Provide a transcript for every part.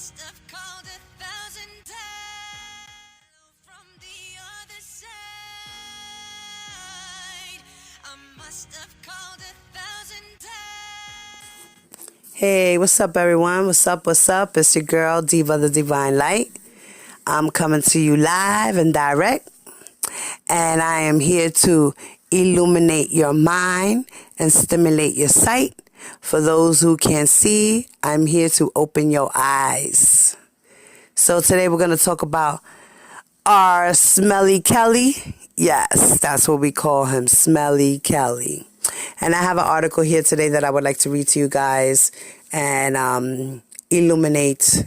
must have called 1,000 times from the other side. I must have called 1,000 times. Hey, what's up, everyone? What's up? What's up? It's your girl, Diva the Divine Light. I'm coming to you live and direct, and I am here to illuminate your mind and stimulate your sight. For those who can't see, I'm here to open your eyes. So today we're going to talk about our Smelly Kelly. Yes, that's what we call him, Smelly Kelly. And I have an article here today that I would like to read to you guys and illuminate.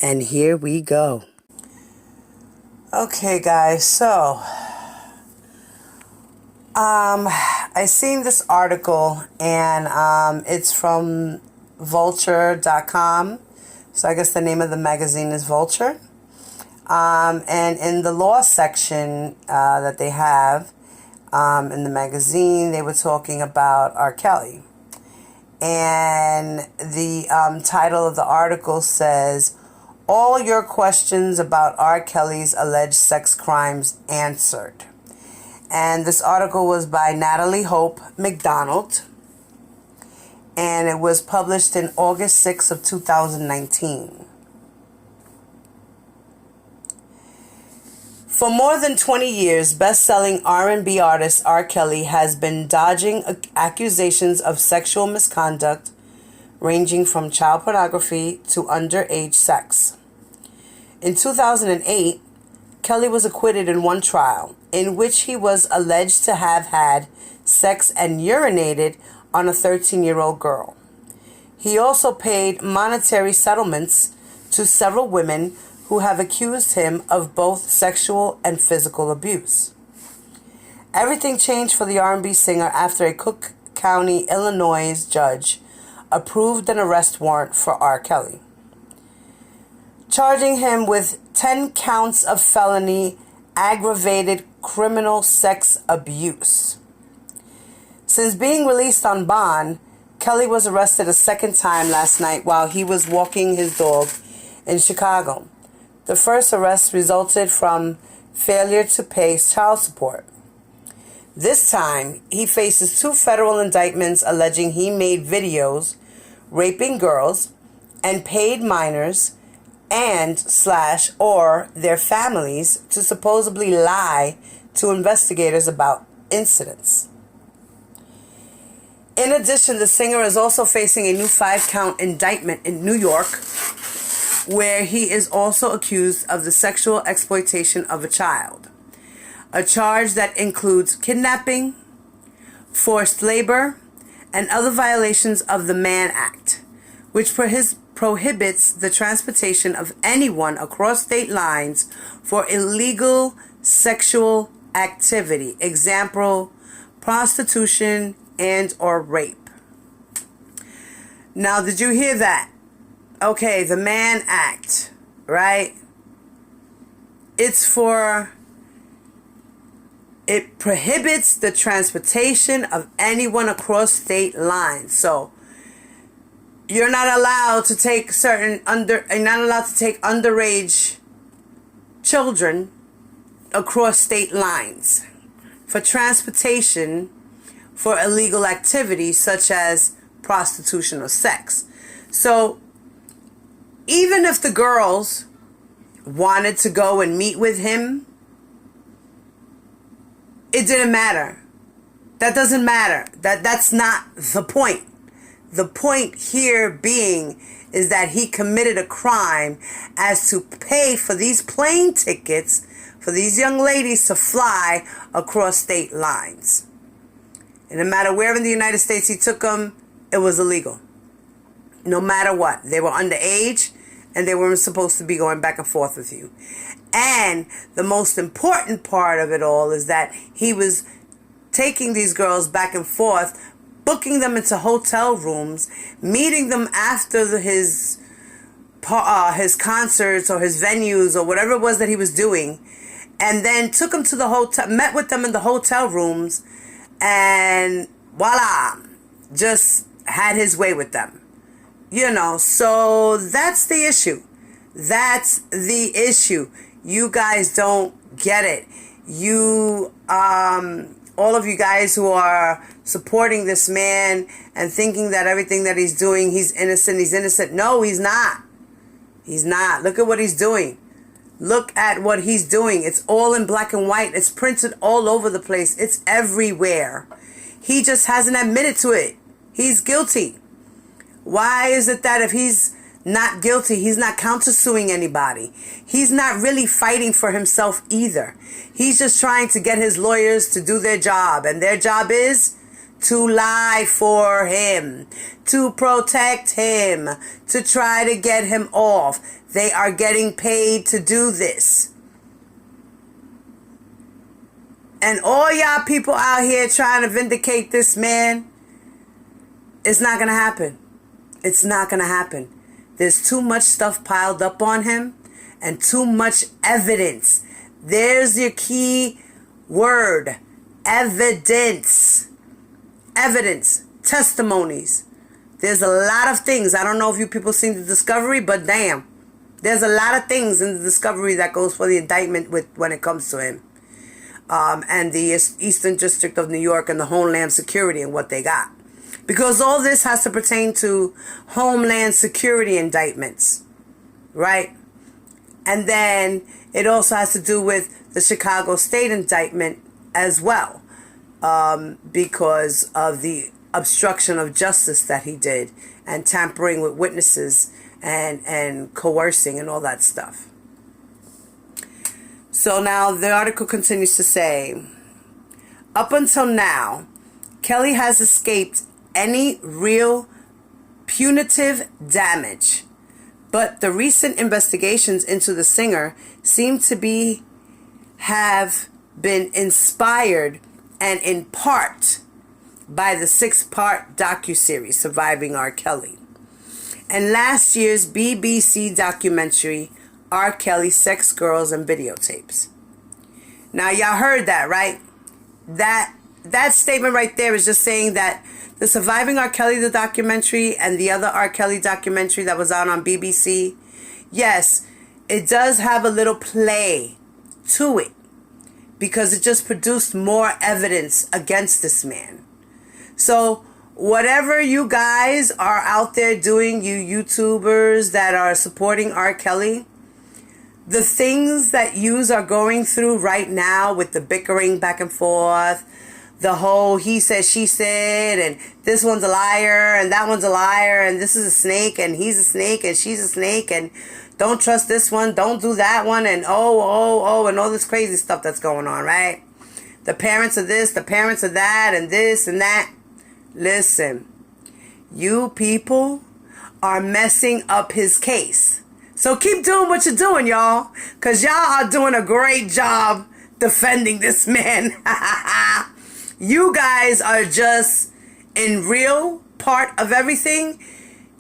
And here we go. Okay, guys, so I seen this article, and it's from vulture.com. So I guess the name of the magazine is Vulture. And in the law section that they have in the magazine, they were talking about R. Kelly. And the title of the article says, "All your questions about R. Kelly's alleged sex crimes answered." And this article was by Natalie Hope McDonald, and it was published in August 6th of 2019. For more than 20 years, best-selling R&B artist R. Kelly has been dodging accusations of sexual misconduct ranging from child pornography to underage sex. In 2008, Kelly was acquitted in one trial, in which he was alleged to have had sex and urinated on a 13-year-old girl. He also paid monetary settlements to several women who have accused him of both sexual and physical abuse. Everything changed for the R&B singer after a Cook County, Illinois judge approved an arrest warrant for R. Kelly, charging him with 10 counts of felony aggravated criminal sex abuse. Since being released on bond, Kelly was arrested a second time last night while he was walking his dog in Chicago. The first arrest resulted from failure to pay child support. This time, he faces 2 federal indictments alleging he made videos raping girls and paid minors and/or their families to supposedly lie to investigators about incidents. In addition, the singer is also facing a new 5-count indictment in New York, where he is also accused of the sexual exploitation of a child, a charge that includes kidnapping, forced labor, and other violations of the Mann Act, which prohibits the transportation of anyone across state lines for illegal sexual activity, example, prostitution and or rape. Now, did you hear that? Okay, the Mann Act, right? It prohibits the transportation of anyone across state lines. So you're not allowed to take underage children across state lines for transportation for illegal activities such as prostitution or sex. So even if the girls wanted to go and meet with him, it didn't matter. That doesn't matter. That's not the point. The point here being is that he committed a crime as to pay for these plane tickets for these young ladies to fly across state lines. And no matter where in the United States he took them, it was illegal. No matter what. They were underage and they weren't supposed to be going back and forth with you. And the most important part of it all is that he was taking these girls back and forth, booking them into hotel rooms, meeting them after his concerts or his venues or whatever it was that he was doing, and then took them to the hotel, met with them in the hotel rooms, and voila, just had his way with them. So that's the issue. That's the issue. You guys don't get it. All of you guys who are supporting this man and thinking that everything that he's doing, he's innocent. No, he's not. He's not. Look at what he's doing. Look at what he's doing. It's all in black and white. It's printed all over the place. It's everywhere. He just hasn't admitted to it. He's guilty. Why is it that if he's not guilty, he's not countersuing anybody? He's not really fighting for himself either. He's just trying to get his lawyers to do their job. And their job is to lie for him, to protect him, to try to get him off. They are getting paid to do this. And all y'all people out here trying to vindicate this man, it's not going to happen. It's not going to happen. There's too much stuff piled up on him and too much evidence. There's your key word. Evidence. Evidence. Testimonies. There's a lot of things. I don't know if you people seen the discovery, but damn. There's a lot of things in the discovery that goes for the indictment when it comes to him. And the Eastern District of New York and the Homeland Security and what they got. Because all this has to pertain to Homeland Security indictments, right? And then it also has to do with the Chicago State indictment as well, because of the obstruction of justice that he did and tampering with witnesses and coercing and all that stuff. So now the article continues to say, up until now, Kelly has escaped any real punitive damage, but the recent investigations into the singer seem to have been inspired and in part by the 6-part docuseries Surviving R. Kelly and last year's BBC documentary R. Kelly, Sex, Girls, and Videotapes. Now y'all heard that, right? That statement right there is just saying that the Surviving R. Kelly, the documentary, and the other R. Kelly documentary that was out on BBC, yes, it does have a little play to it because it just produced more evidence against this man. So whatever you guys are out there doing, you YouTubers that are supporting R. Kelly, the things that yous are going through right now with the bickering back and forth, the whole he said, she said, and this one's a liar, and that one's a liar, and this is a snake, and he's a snake, and she's a snake, and don't trust this one, don't do that one, and oh, and all this crazy stuff that's going on, right? The parents of this, the parents of that, and this and that. Listen, you people are messing up his case. So keep doing what you're doing, y'all, because y'all are doing a great job defending this man. You guys are just in real part of everything.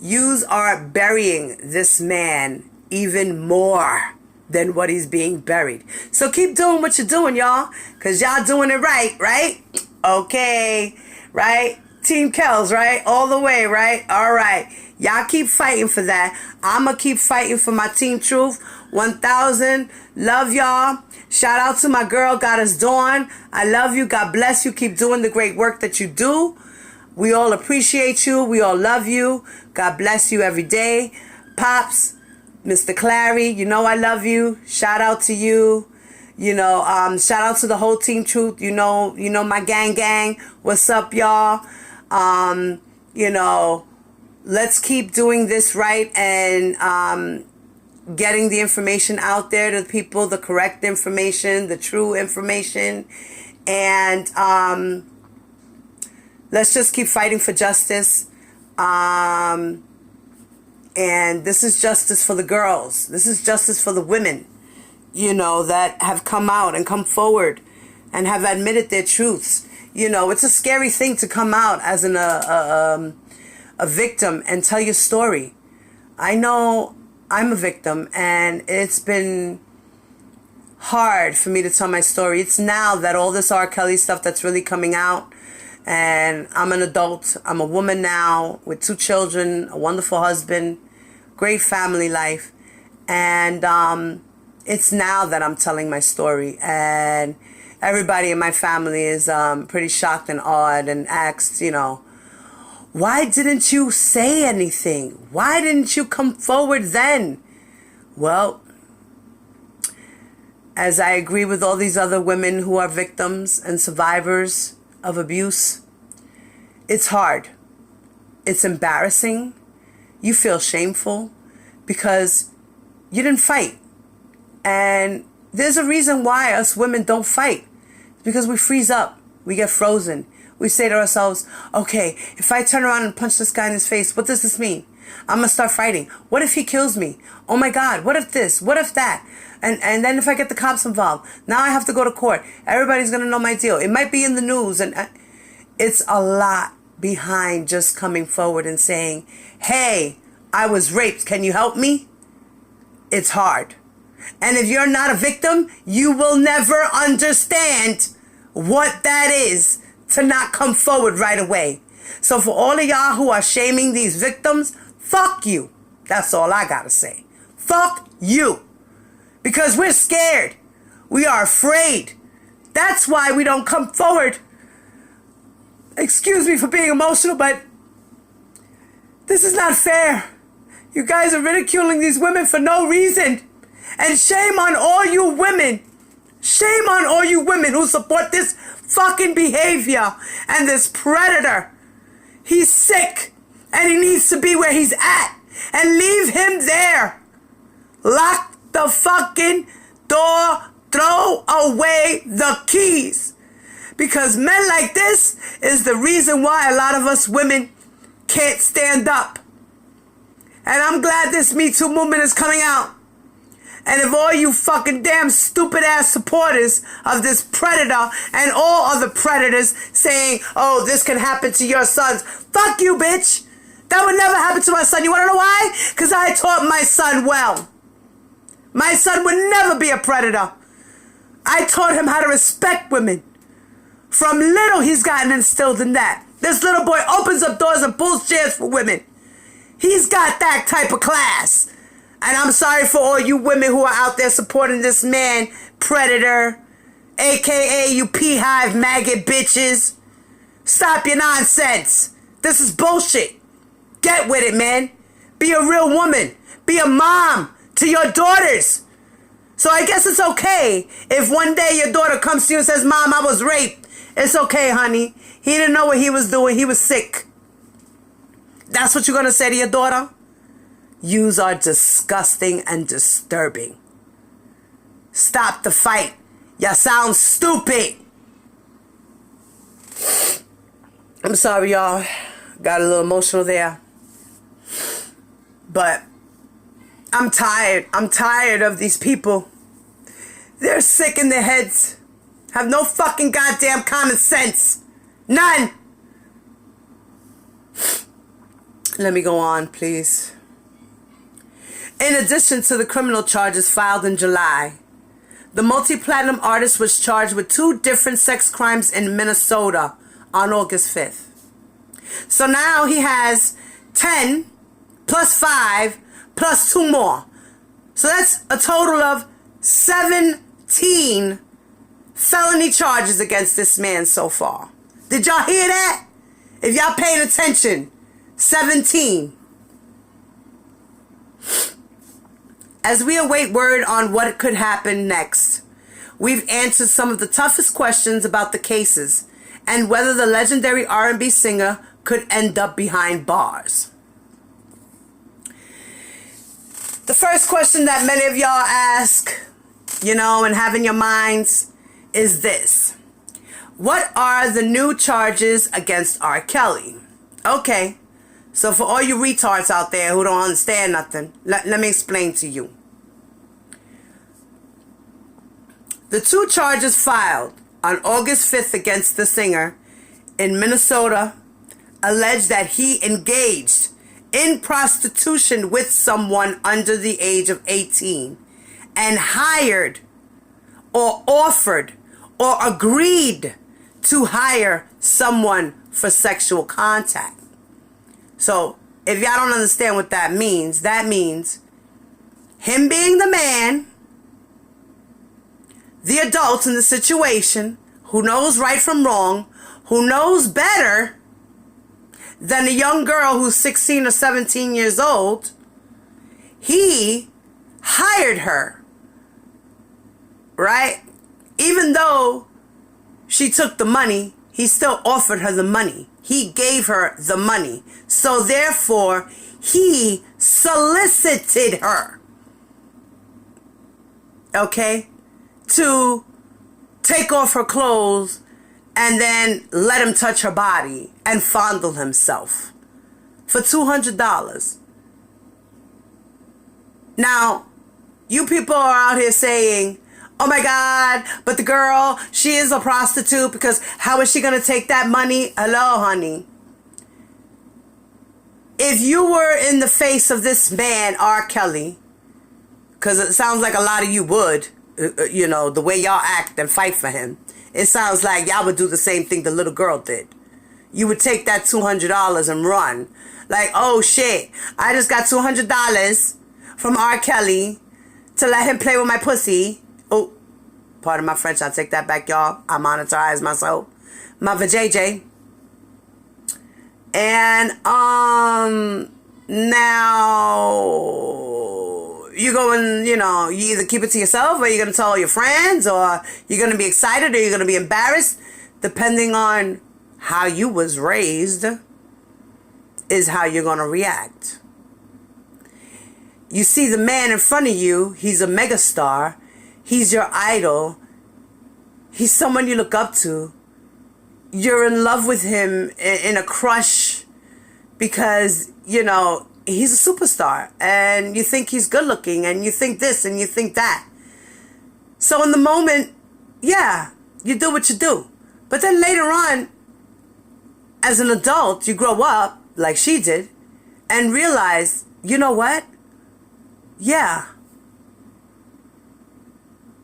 Yous are burying this man even more than what he's being buried. So keep doing what you're doing, y'all, because y'all doing it right? Okay, right? Team Kells, right? All the way, right? All right. Y'all keep fighting for that. I'm going to keep fighting for my Team Truth. 1,000. Love y'all. Shout out to my girl, Goddess Dawn. I love you. God bless you. Keep doing the great work that you do. We all appreciate you. We all love you. God bless you every day. Pops, Mr. Clary, you know I love you. Shout out to you. Shout out to the whole Team Truth. You know my gang. What's up, y'all? Let's keep doing this right and getting the information out there to the people, the correct information, the true information. And let's just keep fighting for justice. And this is justice for the girls. This is justice for the women, that have come out and come forward and have admitted their truths. It's a scary thing to come out as a victim and tell your story. I know I'm a victim, and it's been hard for me to tell my story. It's now that all this R. Kelly stuff that's really coming out, And I'm an adult. I'm a woman now with 2 children, a wonderful husband, great family life. And it's now that I'm telling my story. And everybody in my family is pretty shocked and awed and asked, why didn't you say anything? Why didn't you come forward then? Well, as I agree with all these other women who are victims and survivors of abuse, it's hard. It's embarrassing. You feel shameful because you didn't fight. And there's a reason why us women don't fight. It's because we freeze up. We get frozen. We say to ourselves, okay, if I turn around and punch this guy in his face, what does this mean? I'm going to start fighting. What if he kills me? Oh my God, what if this? What if that? And then if I get the cops involved, now I have to go to court. Everybody's going to know my deal. It might be in the news. And it's a lot behind just coming forward and saying, hey, I was raped. Can you help me? It's hard. And if you're not a victim, you will never understand what that is to not come forward right away. So for all of y'all who are shaming these victims, fuck you. That's all I gotta say. Fuck you. Because we're scared. We are afraid. That's why we don't come forward. Excuse me for being emotional, but this is not fair. You guys are ridiculing these women for no reason. And shame on all you women. Shame on all you women who support this fucking behavior and this predator. He's sick and he needs to be where he's at. And leave him there. Lock the fucking door. Throw away the keys. Because men like this is the reason why a lot of us women can't stand up. And I'm glad this Me Too movement is coming out. And if all you fucking damn stupid ass supporters of this predator and all other predators saying, oh, this can happen to your sons. Fuck you, bitch. That would never happen to my son. You want to know why? Because I taught my son well. My son would never be a predator. I taught him how to respect women. From little, he's gotten instilled in that. This little boy opens up doors and pulls chairs for women. He's got that type of class. And I'm sorry for all you women who are out there supporting this man, predator, a.k.a. you beehive maggot bitches. Stop your nonsense. This is bullshit. Get with it, man. Be a real woman. Be a mom to your daughters. So I guess it's okay if one day your daughter comes to you and says, Mom, I was raped. It's okay, honey. He didn't know what he was doing. He was sick. That's what you're going to say to your daughter? Yous are disgusting and disturbing. Stop the fight. Y'all sound stupid. I'm sorry, y'all. Got a little emotional there. But I'm tired. I'm tired of these people. They're sick in their heads. Have no fucking goddamn common sense. None. Let me go on, please. In addition to the criminal charges filed in July, the multi-platinum artist was charged with 2 different sex crimes in Minnesota on August 5th. So now he has 10 plus 5 plus 2 more. So that's a total of 17 felony charges against this man so far. Did y'all hear that? If y'all paid attention, 17. As we await word on what could happen next, we've answered some of the toughest questions about the cases and whether the legendary R&B singer could end up behind bars. The first question that many of y'all ask, and have in your minds is this. What are the new charges against R. Kelly? Okay, so for all you retards out there who don't understand nothing, let me explain to you. The 2 charges filed on August 5th against the singer in Minnesota allege that he engaged in prostitution with someone under the age of 18 and hired or offered or agreed to hire someone for sexual contact. So if y'all don't understand what that means him being the man, the adult in the situation, who knows right from wrong, who knows better than a young girl who's 16 or 17 years old, he hired her, right? Even though she took the money, he still offered her the money. He gave her the money. So therefore, he solicited her, okay, to take off her clothes and then let him touch her body and fondle himself for $200. Now, you people are out here saying, oh my God, but the girl, she is a prostitute because how is she going to take that money? Hello, honey. If you were in the face of this man, R. Kelly, because it sounds like a lot of you would, you know, the way y'all act and fight for him, it sounds like y'all would do the same thing the little girl did. You would take that $200 and run. Like, oh shit, I just got $200 from R. Kelly to let him play with my pussy. Oh, pardon my French, I'll take that back, y'all. I monetize myself. My vajayjay. And, now, you going, you know, you either keep it to yourself or you're going to tell all your friends or you're going to be excited or you're going to be embarrassed, depending on how you was raised is how you're going to react. You see the man in front of you, he's a megastar. He's your idol. He's someone you look up to. You're in love with him in a crush because, you know, he's a superstar and you think he's good looking and you think this and you think that. So in the moment, yeah, you do what you do. But then later on, as an adult, you grow up like she did and realize, you know what? Yeah,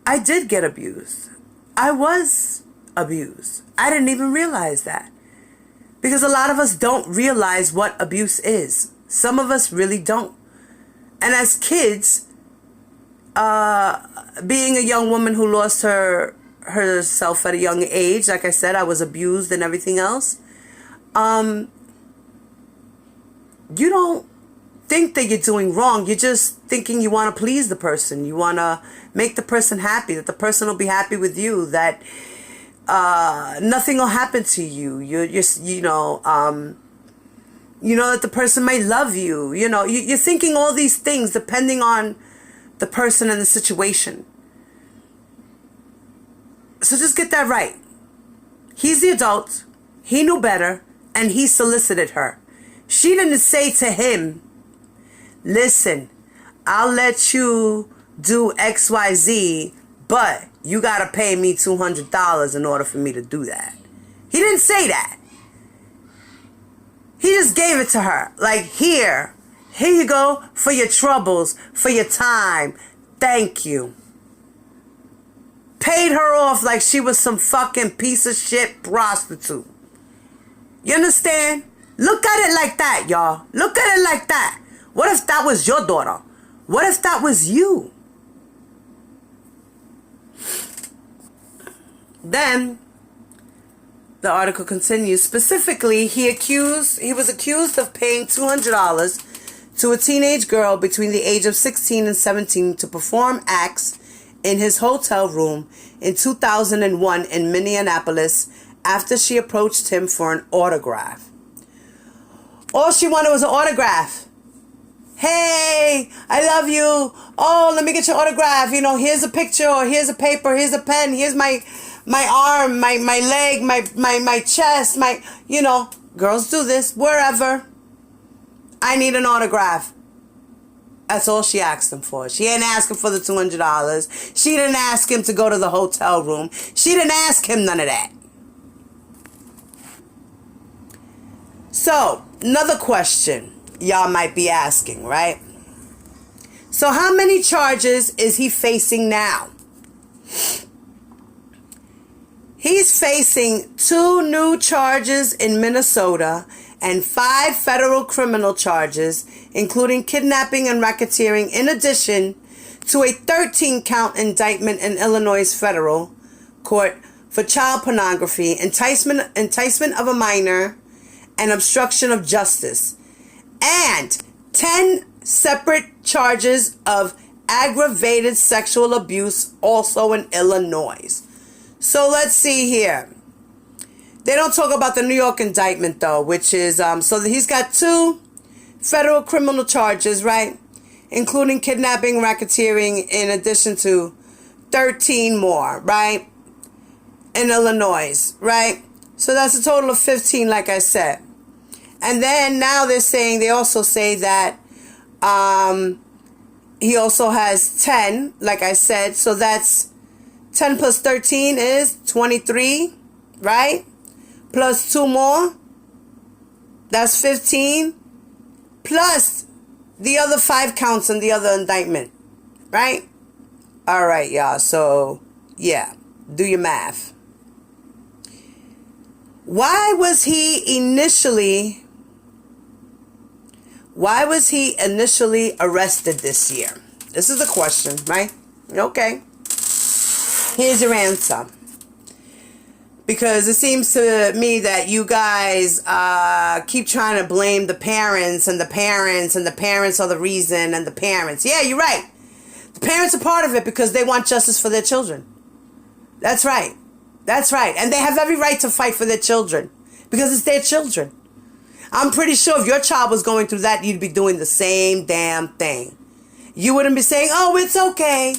I did get abused. I was abused. I didn't even realize that. Because a lot of us don't realize what abuse is. Some of us really don't. And as kids, being a young woman who lost herself at a young age, like I said, I was abused and everything else. You don't think that you're doing wrong. You're just thinking you want to please the person. You want to make the person happy, that the person will be happy with you, that nothing will happen to you. You know that the person might love you. You know, you're thinking all these things depending on the person and the situation. So just get that right. He's the adult. He knew better and he solicited her. She didn't say to him, listen, I'll let you do XYZ, but you got to pay me $200 in order for me to do that. He didn't say that. He just gave it to her. Like, here you go for your troubles, for your time. Thank you. Paid her off like she was some fucking piece of shit prostitute. You understand? Look at it like that, y'all. Look at it like that. What if that was your daughter? What if that was you? Then the article continues. Specifically, he was accused of paying $200 to a teenage girl between the age of 16 and 17 to perform acts in his hotel room in 2001 in Minneapolis after she approached him for an autograph. All she wanted was an autograph. Hey, I love you. Oh, let me get your autograph. You know, here's a picture, or here's a paper, here's a pen, here's my arm, my leg, my chest, you know, girls do this wherever. I need an autograph. That's all she asked him for. She didn't ask him for the $200. She didn't ask him to go to the hotel room. She didn't ask him none of that. So, another question y'all might be asking, right? So how many charges is he facing now? He's facing 2 new charges in Minnesota and 5 federal criminal charges, including kidnapping and racketeering, in addition to a 13-count indictment in Illinois federal court for child pornography, enticement of a minor, and obstruction of justice, and 10 separate charges of aggravated sexual abuse, also in Illinois. So let's see here. They don't talk about the New York indictment, though, which is, so he's got 2 federal criminal charges, right? Including kidnapping, racketeering, in addition to 13 more, right? In Illinois, right? So that's a total of 15, like I said. And then now they also say that he also has 10, like I said. So that's 10 plus 13 is 23, right? Plus 2 more, that's 15. Plus the other 5 counts in the other indictment, right? All right, y'all. So, yeah, do your math. Why was he initially arrested this year? This is the question, right? Okay. Here's your answer. Because it seems to me that you guys keep trying to blame the parents, and the parents are the reason, and the parents. Yeah, you're right. The parents are part of it because they want justice for their children. That's right. That's right. And they have every right to fight for their children because it's their children. I'm pretty sure if your child was going through that, you'd be doing the same damn thing. You wouldn't be saying, oh, it's okay.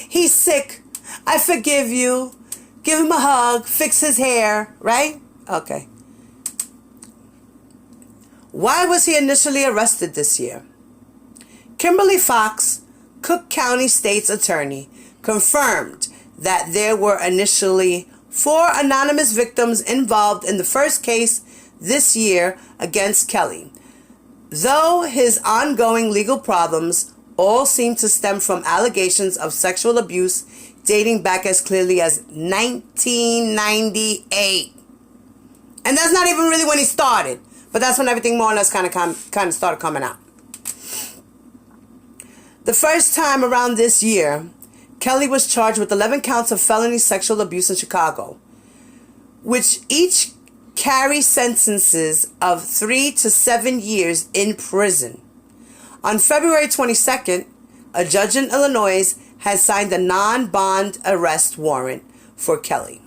He's sick. I forgive you. Give him a hug. Fix his hair. Right? Okay. Why was he initially arrested this year? Kimberly Fox, Cook County State's attorney, confirmed that there were initially 4 anonymous victims involved in the first case this year against Kelly, though his ongoing legal problems all seem to stem from allegations of sexual abuse dating back as clearly as 1998. And that's not even really when he started, but that's when everything more or less kind of started coming out. The first time around this year, Kelly was charged with 11 counts of felony sexual abuse in Chicago, which each carry sentences of 3 to 7 years in prison. On February 22nd, a judge in Illinois has signed a non-bond arrest warrant for Kelly.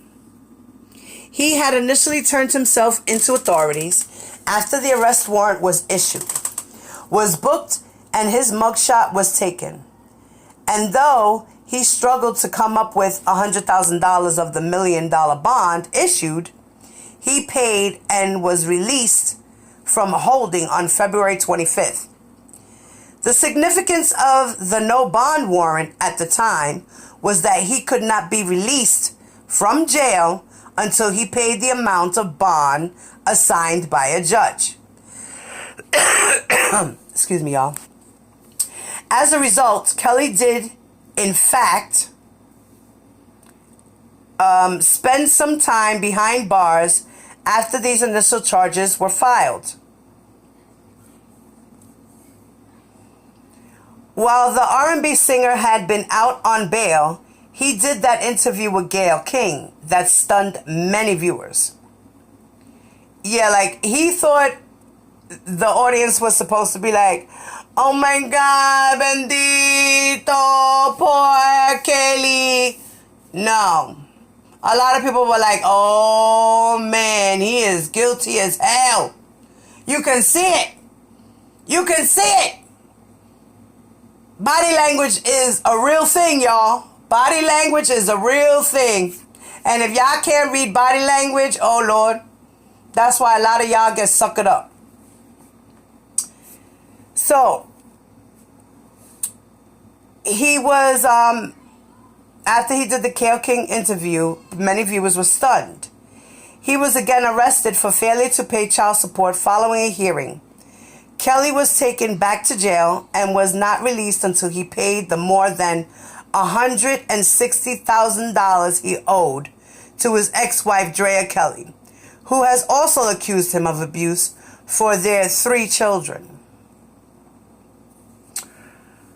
He had initially turned himself into authorities after the arrest warrant was issued, was booked, and his mugshot was taken. And though he struggled to come up with $100,000 of the $1 million bond issued, he paid and was released from holding on February 25th. The significance of the no bond warrant at the time was that he could not be released from jail until he paid the amount of bond assigned by a judge. Excuse me, y'all. As a result, Kelly did, in fact, spend some time behind bars after these initial charges were filed. While the R&B singer had been out on bail, he did that interview with Gayle King that stunned many viewers. Yeah, like, he thought the audience was supposed to be like, oh my God, bendito, poor Kelly. No. A lot of people were like, oh man, he is guilty as hell. You can see it. You can see it. Body language is a real thing, y'all. Body language is a real thing. And if y'all can't read body language, oh Lord, that's why a lot of y'all get suckered up. So, he was, after he did the Gayle King interview, many viewers were stunned. He was again arrested for failure to pay child support following a hearing. Kelly was taken back to jail and was not released until he paid the more than $160,000 he owed to his ex-wife, Drea Kelly, who has also accused him of abuse for their 3 children.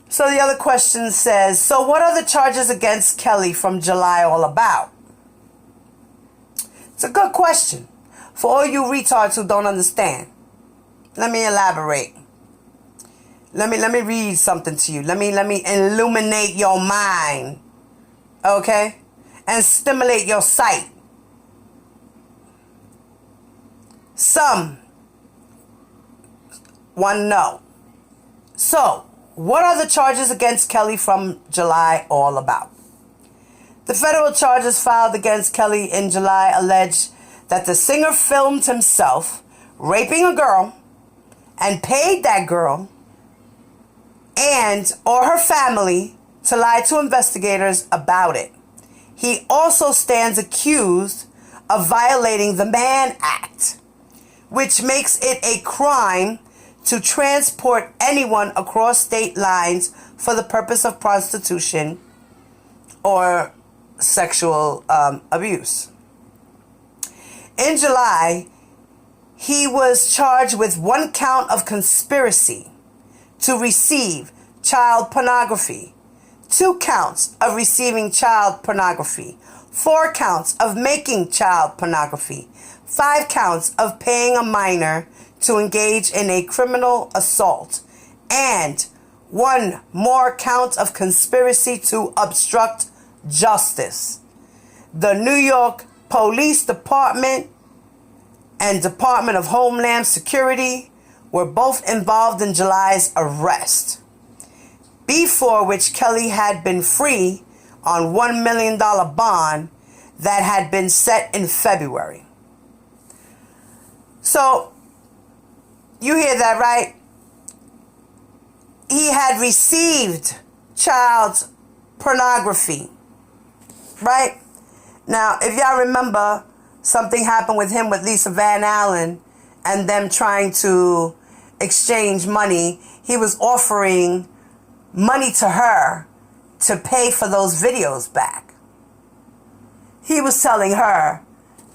So the other question says, so what are the charges against Kelly from July all about? It's a good question for all you retards who don't understand. Let me elaborate. Let me read something to you. Let me illuminate your mind. Okay? And stimulate your sight. Some want to know. So, what are the charges against Kelly from July all about? The federal charges filed against Kelly in July allege that the singer filmed himself raping a girl and paid that girl and or her family to lie to investigators about it. He also stands accused of violating the Mann Act, which makes it a crime to transport anyone across state lines for the purpose of prostitution or sexual abuse. In July, he was charged with 1 count of conspiracy to receive child pornography, 2 counts of receiving child pornography, 4 counts of making child pornography, 5 counts of paying a minor to engage in a criminal assault, and 1 more count of conspiracy to obstruct justice. The New York Police Department and Department of Homeland Security were both involved in July's arrest, before which Kelly had been free on $1 million bond that had been set in February. So, you hear that, right? He had received child pornography, right? Now, if y'all remember, something happened with him with Lisa Van Allen and them trying to exchange money. He was offering money to her to pay for those videos back. He was telling her,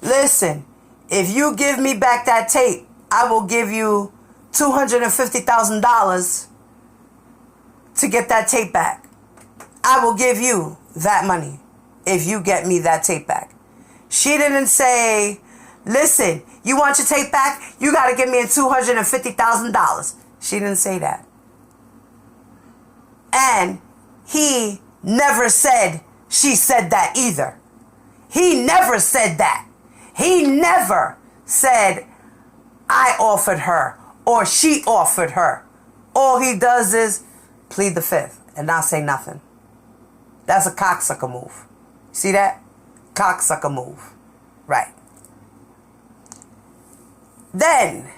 listen, if you give me back that tape, I will give you $250,000 to get that tape back. I will give you that money if you get me that tape back. She didn't say, listen, you want your tape back? You got to give me $250,000. She didn't say that. And he never said she said that either. He never said that. He never said I offered her or she offered her. All he does is plead the fifth and not say nothing. That's a cocksucker move. See that? Cocksucker move. Right. Then,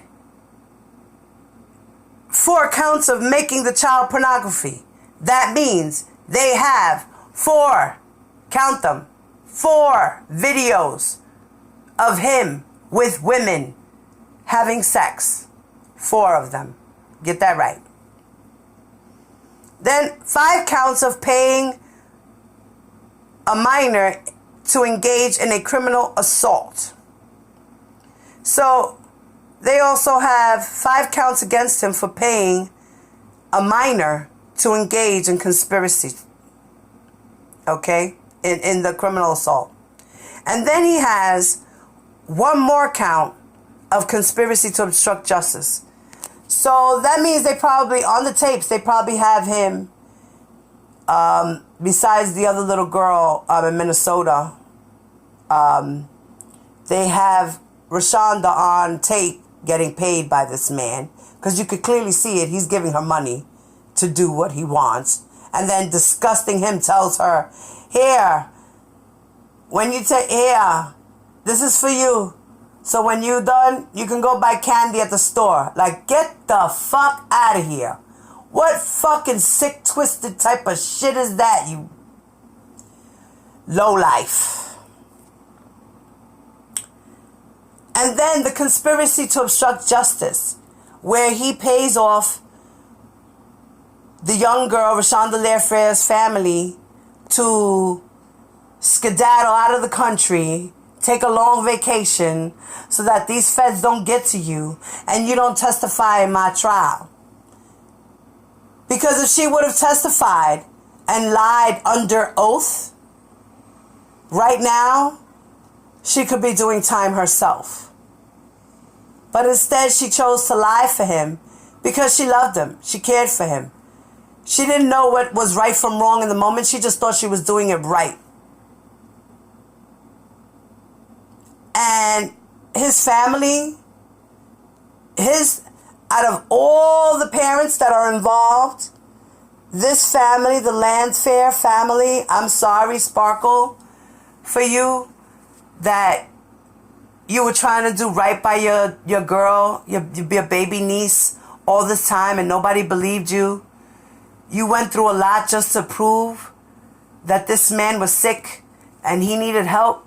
4 counts of making the child pornography. That means they have 4, count them, 4 videos of him with women having sex. 4 of them. Get that right. Then 5 counts of paying a minor to engage in a criminal assault. So they also have 5 counts against him for paying a minor to engage in conspiracy. Okay? In the criminal assault. And then he has 1 more count of conspiracy to obstruct justice. So that means they probably, on the tapes, they probably have him, besides the other little girl in Minnesota, they have Rashonda on tape getting paid by this man. Because you could clearly see it. He's giving her money to do what he wants. And then disgusting him tells her, here, when you take, here, this is for you. So when you're done, you can go buy candy at the store. Like, get the fuck out of here. What fucking sick, twisted type of shit is that, you lowlife? And then the conspiracy to obstruct justice, where he pays off the young girl, Rashonda Lairfair's family, to skedaddle out of the country take a long vacation so that these feds don't get to you and you don't testify in my trial. Because if she would have testified and lied under oath, right now, she could be doing time herself. But instead, she chose to lie for him because she loved him. She cared for him. She didn't know what was right from wrong in the moment. She just thought she was doing it right. And his family, out of all the parents that are involved, this family, the Landfair family, I'm sorry, Sparkle, for you, that you were trying to do right by your girl, your baby niece all this time and nobody believed you. You went through a lot just to prove that this man was sick and he needed help.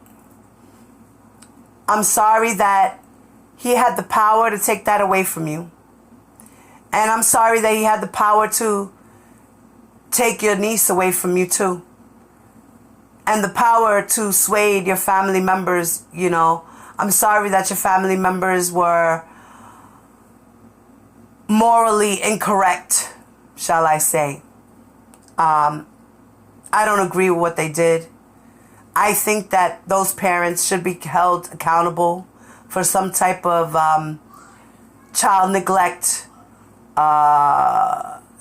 I'm sorry that he had the power to take that away from you. And I'm sorry that he had the power to take your niece away from you too. And the power to sway your family members, you know. I'm sorry that your family members were morally incorrect, shall I say. I don't agree with what they did. I think that those parents should be held accountable for some type of child neglect,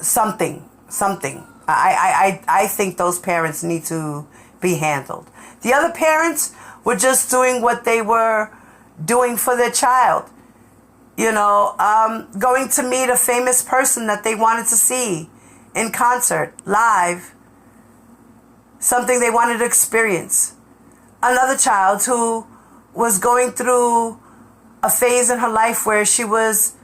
something. I think those parents need to be handled. The other parents were just doing what they were doing for their child. You know, going to meet a famous person that they wanted to see in concert, live. Something they wanted to experience. Another child who was going through a phase in her life where she was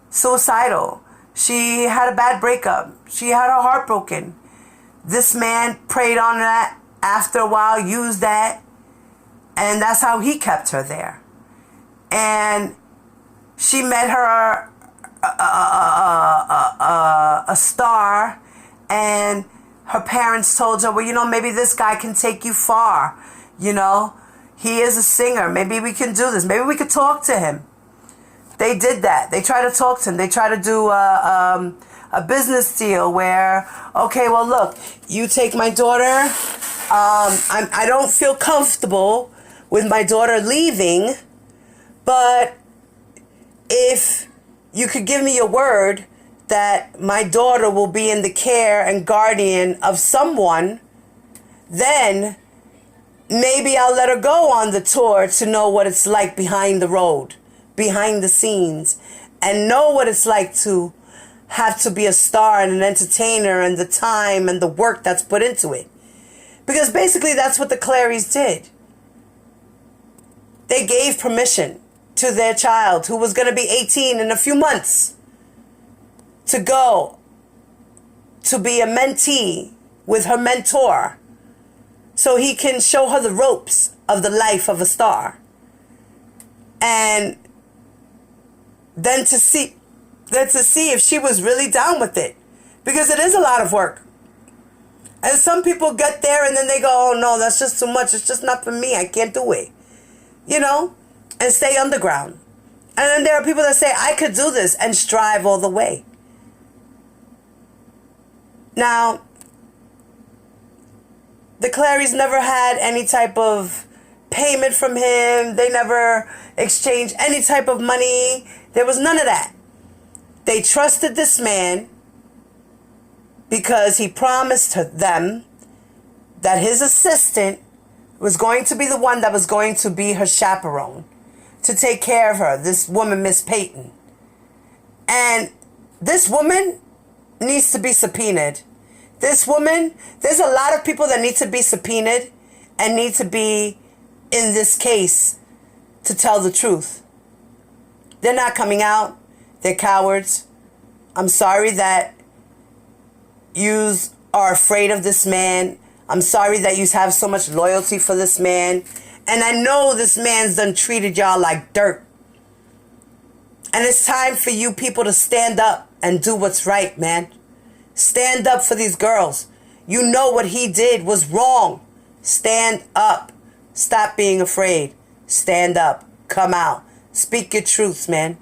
suicidal. She had a bad breakup. She had her heart broken. This man preyed on that after a while, used that, and that's how he kept her there. And she met her a star, and her parents told her, well, you know, maybe this guy can take you far. You know, he is a singer. Maybe we can do this. Maybe we could talk to him. They did that. They tried to talk to him. They tried to do a business deal where, okay, well, look, you take my daughter. I don't feel comfortable with my daughter leaving, but if you could give me your word that my daughter will be in the care and guardian of someone, then maybe I'll let her go on the tour to know what it's like behind the road, behind the scenes, and know what it's like to have to be a star and an entertainer and the time and the work that's put into it. Because basically that's what the Clarys did. They gave permission to their child, who was going to be 18 in a few months, to go to be a mentee with her mentor so he can show her the ropes of the life of a star. And then to see if she was really down with it. Because it is a lot of work. And some people get there and then they go, oh no, that's just too much. It's just not for me. I can't do it. You know? And stay underground. And then there are people that say, I could do this, and strive all the way. Now, the Clarys never had any type of payment from him. They never exchanged any type of money. There was none of that. They trusted this man because he promised them that his assistant was going to be the one that was going to be her chaperone, to take care of her, this woman, Miss Peyton. And this woman needs to be subpoenaed. This woman, there's a lot of people that need to be subpoenaed and need to be in this case to tell the truth. They're not coming out. They're cowards. I'm sorry that you are afraid of this man. I'm sorry that you have so much loyalty for this man. And I know this man's done treated y'all like dirt. And it's time for you people to stand up and do what's right, man. Stand up for these girls. You know what he did was wrong. Stand up. Stop being afraid. stand up, come out, speak your truth, man.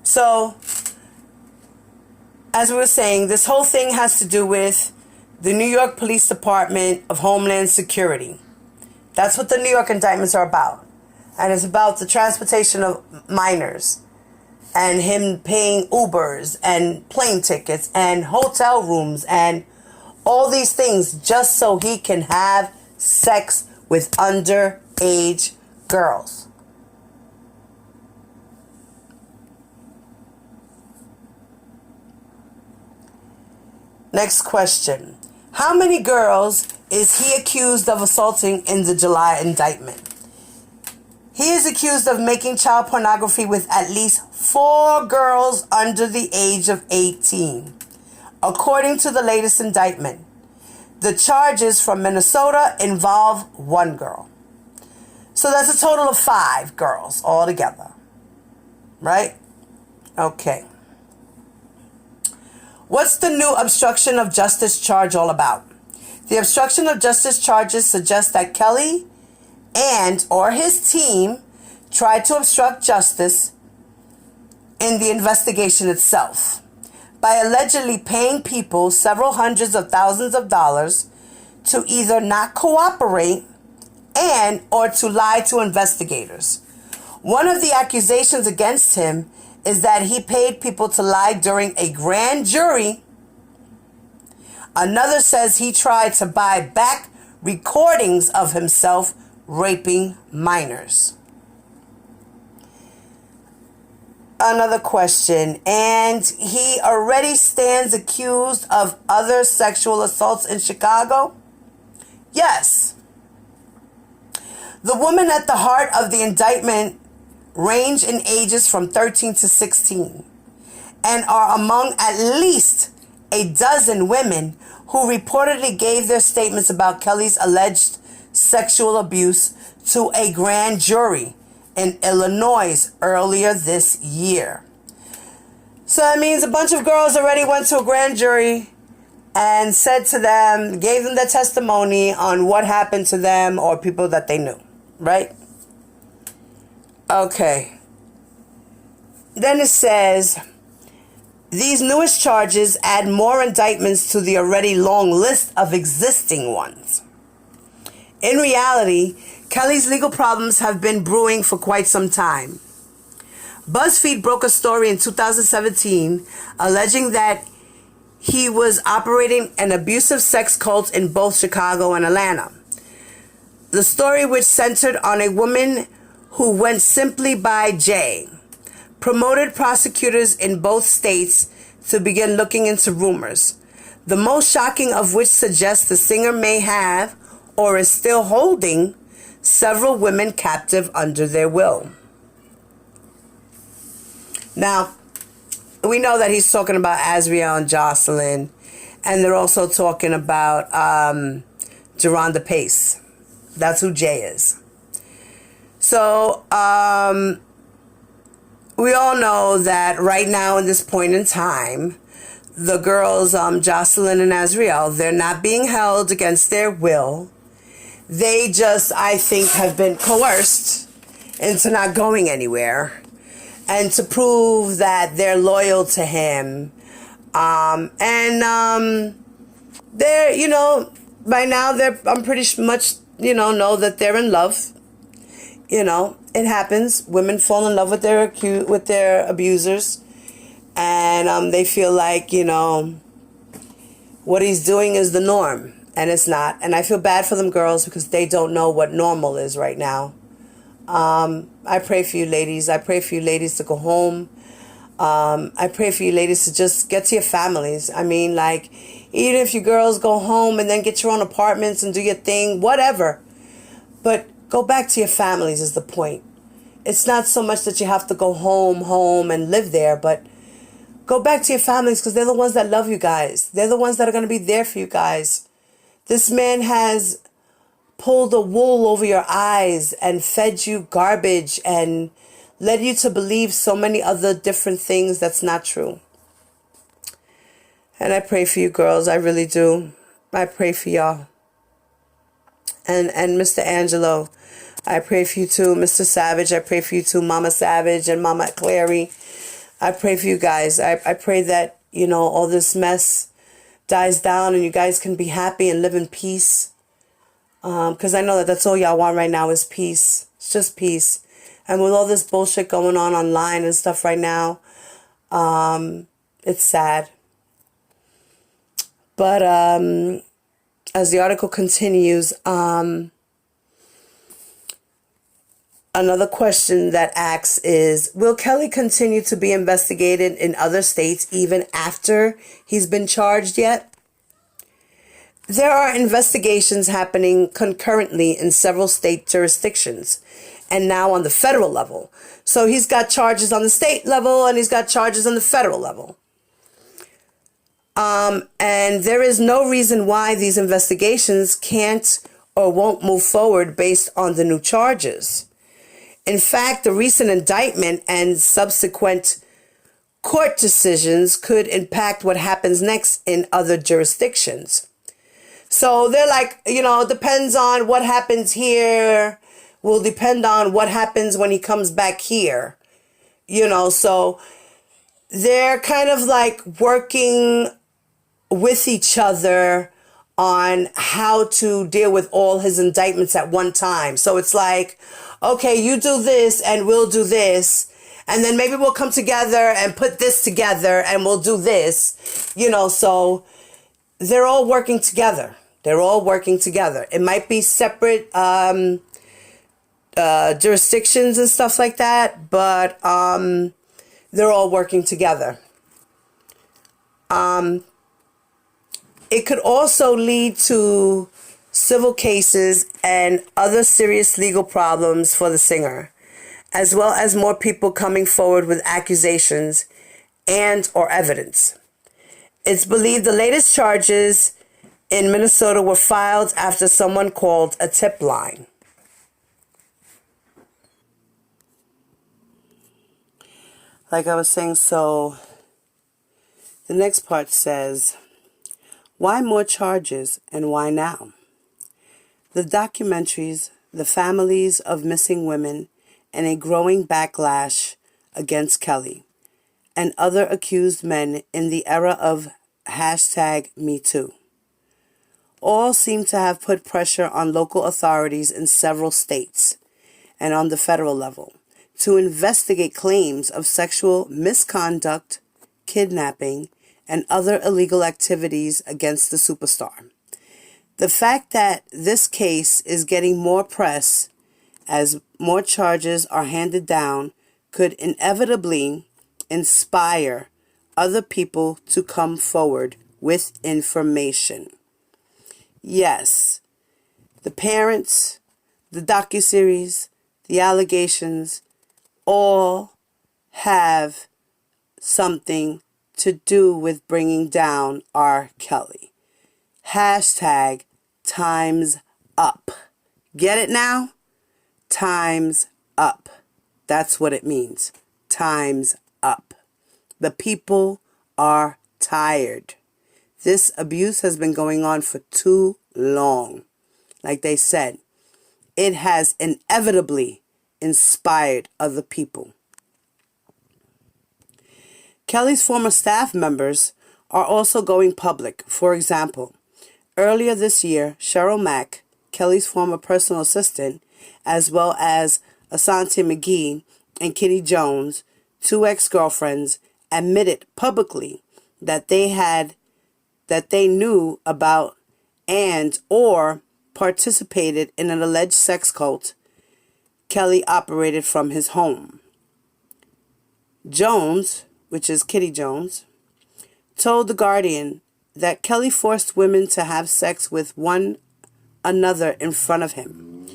So, as we were saying, this whole thing has to do with the New York Police Department of Homeland Security. That's what the New York indictments are about. And it's about the transportation of minors and him paying Ubers and plane tickets and hotel rooms and all these things just so he can have sex with underage girls. Next question. How many girls is he accused of assaulting in the July indictment? He is accused of making child pornography with at least 4 girls under the age of 18, according to the latest indictment. The charges from Minnesota involve 1 girl. So that's a total of 5 girls altogether. Right? Okay. What's the new obstruction of justice charge all about? The obstruction of justice charges suggest that Kelly and or his team tried to obstruct justice in the investigation itself by allegedly paying people several hundreds of thousands of dollars to either not cooperate and or to lie to investigators. One of the accusations against him is that he paid people to lie during a grand jury. Another says he tried to buy back recordings of himself raping minors. Another question. And he already stands accused of other sexual assaults in Chicago? Yes. The women at the heart of the indictment range in ages from 13 to 16 and are among at least a dozen women who reportedly gave their statements about Kelly's alleged sexual abuse to a grand jury in Illinois earlier this year. So that means a bunch of girls already went to a grand jury and said to them, gave them their testimony on what happened to them or people that they knew, right? Okay. Then it says, these newest charges add more indictments to the already long list of existing ones. In reality, Kelly's legal problems have been brewing for quite some time. BuzzFeed broke a story in 2017 alleging that he was operating an abusive sex cult in both Chicago and Atlanta. The story, which centered on a woman who went simply by Jay, promoted prosecutors in both states to begin looking into rumors, the most shocking of which suggests the singer may have or is still holding several women captive under their will. Now, we know that he's talking about Azriel and Jocelyn, and they're also talking about Geronda Pace. That's who Jay is. So, we all know that right now in this point in time, the girls, Jocelyn and Azriel, they're not being held against their will. They just, I think, have been coerced into not going anywhere and to prove that they're loyal to him. They're, by now I'm pretty much, know that they're in love. It happens. Women fall in love with their abusers, and they feel like what he's doing is the norm, and it's not. And I feel bad for them girls because they don't know what normal is right now. I pray for you ladies. I pray for you ladies to go home. I pray for you ladies to just get to your families. I mean, like, even if you girls go home and then get your own apartments and do your thing, whatever. But go back to your families is the point. It's not so much that you have to go home and live there, but go back to your families because they're the ones that love you guys. They're the ones that are going to be there for you guys. This man has pulled the wool over your eyes and fed you garbage and led you to believe so many other different things that's not true. And I pray for you girls. I really do. I pray for y'all. And Mr. Angelo, I pray for you too. Mr. Savage, I pray for you too. Mama Savage and Mama Clary, I pray for you guys. I pray that, all this mess dies down and you guys can be happy and live in peace. Because I know that that's all y'all want right now is peace. It's just peace. And with all this bullshit going on online and stuff right now, it's sad. But as the article continues, another question that asks is, will Kelly continue to be investigated in other states even after he's been charged yet? There are investigations happening concurrently in several state jurisdictions and now on the federal level. So he's got charges on the state level and he's got charges on the federal level. And there is no reason why these investigations can't or won't move forward based on the new charges. In fact, the recent indictment and subsequent court decisions could impact what happens next in other jurisdictions. So they're like, it depends on what happens here, will depend on what happens when he comes back here. So they're kind of like working with each other on how to deal with all his indictments at one time. So it's like, okay, you do this and we'll do this. And then maybe we'll come together and put this together and we'll do this. So they're all working together. They're all working together. It might be separate jurisdictions and stuff like that, but they're all working together. It could also lead to civil cases and other serious legal problems for the singer, as well as more people coming forward with accusations and or evidence. It's believed the latest charges in Minnesota were filed after someone called a tip line. Like I was saying, so the next part says, why more charges and why now? The documentaries, the families of missing women, and a growing backlash against Kelly and other accused men in the era of #MeToo all seem to have put pressure on local authorities in several states and on the federal level to investigate claims of sexual misconduct, kidnapping, and other illegal activities against the superstar. The fact that this case is getting more press as more charges are handed down could inevitably inspire other people to come forward with information. Yes, the parents, the docuseries, the allegations all have something to do with bringing down R. Kelly. #time's up. Get it now? Time's up. That's what it means. Time's up. The people are tired. This abuse has been going on for too long. Like they said, it has inevitably inspired other people. Kelly's former staff members are also going public. For example, earlier this year, Cheryl Mack, Kelly's former personal assistant, as well as Asante McGee and Kitty Jones, two ex-girlfriends, admitted publicly that they knew about and or participated in an alleged sex cult Kelly operated from his home. Jones, which is Kitty Jones, told The Guardian that Kelly forced women to have sex with one another in front of him,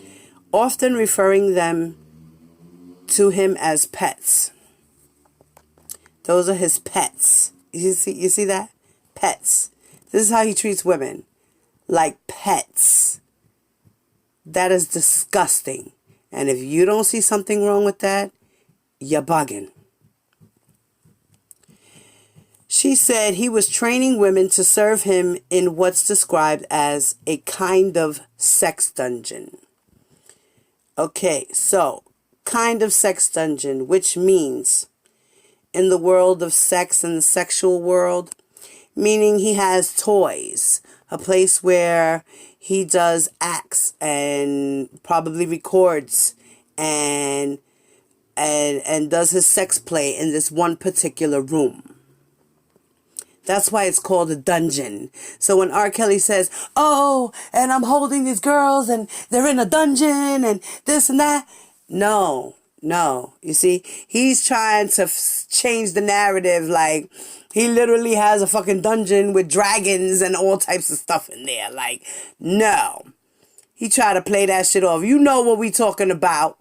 often referring them to him as pets. Those are his pets. You see that? Pets. This is how he treats women. Like pets. That is disgusting. And if you don't see something wrong with that, you're bugging. She said he was training women to serve him in what's described as a kind of sex dungeon. Okay, so kind of sex dungeon, which means in the world of sex and the sexual world, meaning he has toys, a place where he does acts and probably records and does his sex play in this one particular room. That's why it's called a dungeon. So when R. Kelly says, oh, and I'm holding these girls and they're in a dungeon and this and that. No. You see, he's trying to change the narrative. Like, he literally has a fucking dungeon with dragons and all types of stuff in there. Like, no. He tried to play that shit off. You know what we talking about.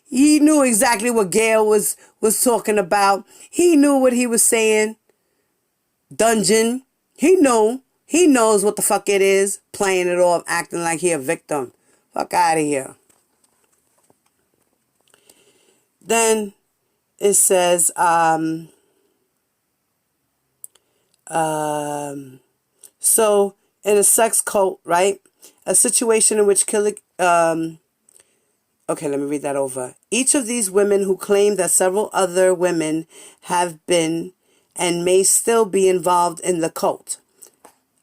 He knew exactly what Gail was talking about. He knew what he was saying. Dungeon. He knows what the fuck it is. Playing it off, acting like he a victim. Fuck out of here. Then it says, so in a sex cult, right? A situation in which okay, let me read that over. Each of these women who claim that several other women have been and may still be involved in the cult.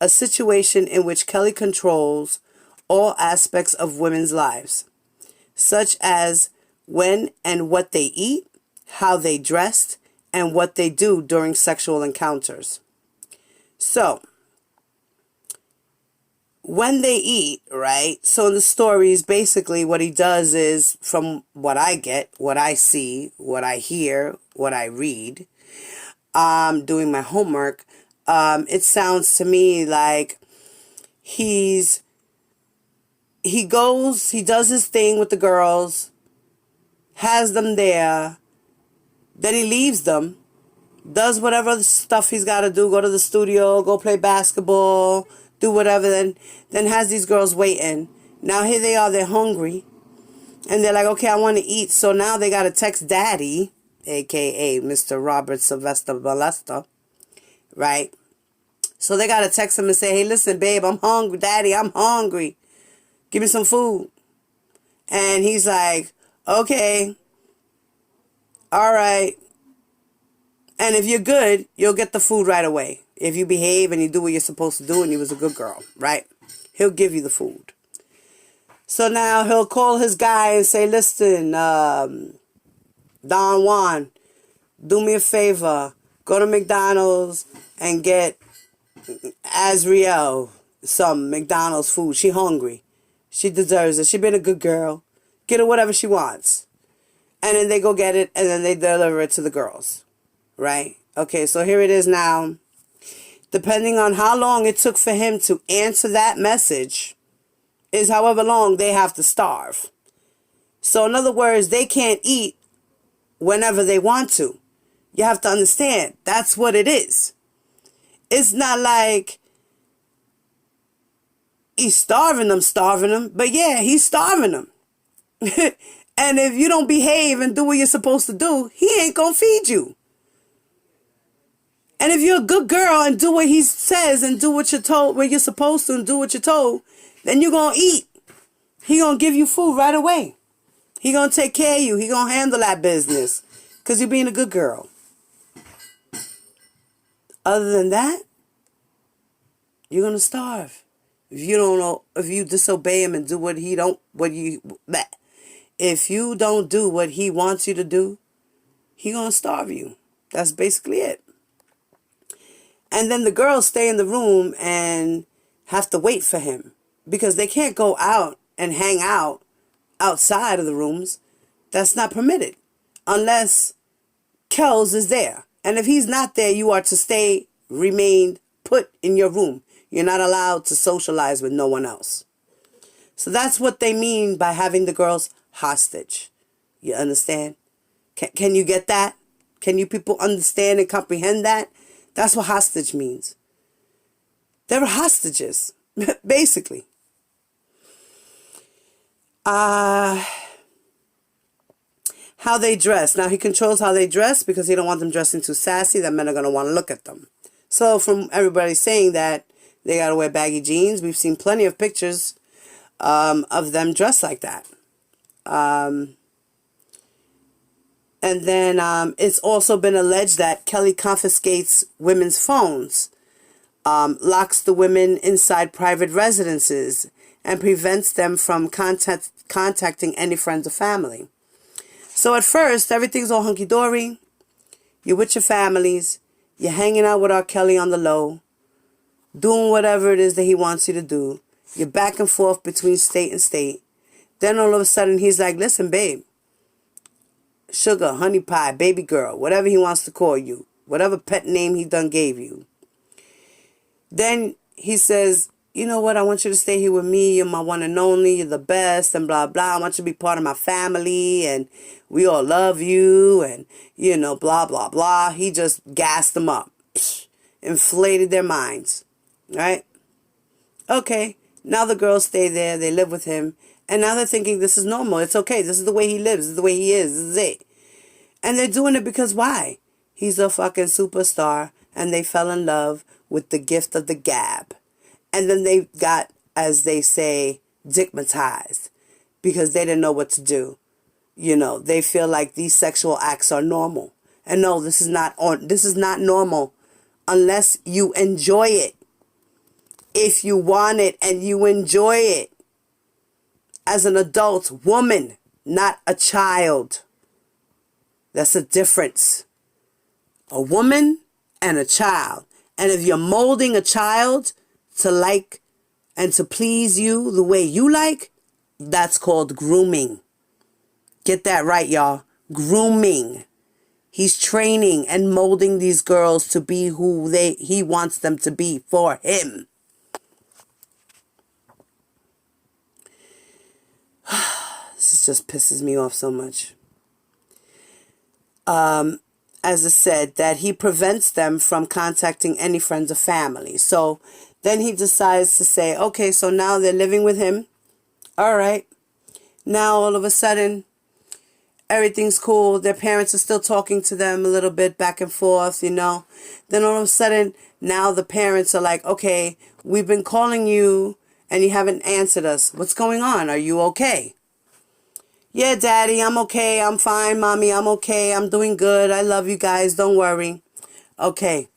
A situation in which Kelly controls all aspects of women's lives, such as when and what they eat, how they dressed, and what they do during sexual encounters. So, when they eat, right? So in the stories, basically what he does is, from what I get, what I see, what I hear, what I read, doing my homework, it sounds to me like he does his thing with the girls, has them there, then he leaves them, does whatever stuff he's got to do, go to the studio, go play basketball, do whatever, then has these girls waiting. Now here they are, they're hungry, and they're like, okay, I want to eat, so now they got to text daddy, a.k.a. Mr. Robert Sylvester Molester, right? So they got to text him and say, hey, listen, babe, I'm hungry. Daddy, I'm hungry. Give me some food. And he's like, okay, all right. And if you're good, you'll get the food right away. If you behave and you do what you're supposed to do and you was a good girl, right? He'll give you the food. So now he'll call his guy and say, listen, Don Juan, do me a favor. Go to McDonald's and get Azriel some McDonald's food. She hungry. She deserves it. She been a good girl. Get her whatever she wants. And then they go get it and then they deliver it to the girls. Right? Okay, so here it is now. Depending on how long it took for him to answer that message is however long they have to starve. So in other words, they can't eat whenever they want to. You have to understand, that's what it is. It's not like he's starving them, but yeah, he's starving them. And if you don't behave and do what you're supposed to do, he ain't gonna feed you. And if you're a good girl and do what he says and do what you're told, what you're supposed to and do what you're told, then you're gonna eat. He gonna give you food right away. He gonna take care of you. He gonna handle that business because you're being a good girl. Other than that, you're gonna starve. If you don't know, if you disobey him and do if you don't do what he wants you to do, he gonna starve you. That's basically it. And then the girls stay in the room and have to wait for him because they can't go out and hang out outside of the rooms. That's not permitted unless Kells is there. And if he's not there, you are to remain put in your room. You're not allowed to socialize with no one else. So that's what they mean by having the girls hostage. You understand? Can you get that? Can you people understand and comprehend that? That's what hostage means. They were hostages, basically. How they dress. Now, he controls how they dress because he don't want them dressing too sassy that men are going to want to look at them. So from everybody saying that they got to wear baggy jeans, we've seen plenty of pictures of them dressed like that. And then it's also been alleged that Kelly confiscates women's phones, locks the women inside private residences, and prevents them from contacting any friends or family. So at first, everything's all hunky-dory. You're with your families. You're hanging out with R. Kelly on the low, doing whatever it is that he wants you to do. You're back and forth between state and state. Then all of a sudden, he's like, listen, babe, sugar, honey pie, baby girl, whatever he wants to call you, whatever pet name he done gave you. Then he says, you know what, I want you to stay here with me. You're my one and only. You're the best and blah, blah. I want you to be part of my family and we all love you and, you know, blah, blah, blah. He just gassed them up, inflated their minds, right? Okay, now the girls stay there. They live with him. And now they're thinking this is normal. It's okay. This is the way he lives. This is the way he is. This is it. And they're doing it because why? He's a fucking superstar and they fell in love with the gift of the gab. And then they got, as they say, digmatized because they didn't know what to do. You know, they feel like these sexual acts are normal. And no, this is not normal unless you enjoy it. If you want it and you enjoy it as an adult woman, not a child. That's a difference. A woman and a child. And if you're molding a child to like and to please you the way you like, that's called grooming. Get that right, y'all. Grooming. He's training and molding these girls to be who he wants them to be for him. This just pisses me off so much. As I said, that he prevents them from contacting any friends or family. So then he decides to say, okay, so now they're living with him. All right. Now all of a sudden, everything's cool. Their parents are still talking to them a little bit back and forth, you know. Then all of a sudden, now the parents are like, okay, we've been calling you and you haven't answered us. What's going on? Are you okay? Yeah, Daddy, I'm okay. I'm fine, Mommy. I'm okay. I'm doing good. I love you guys. Don't worry. Okay.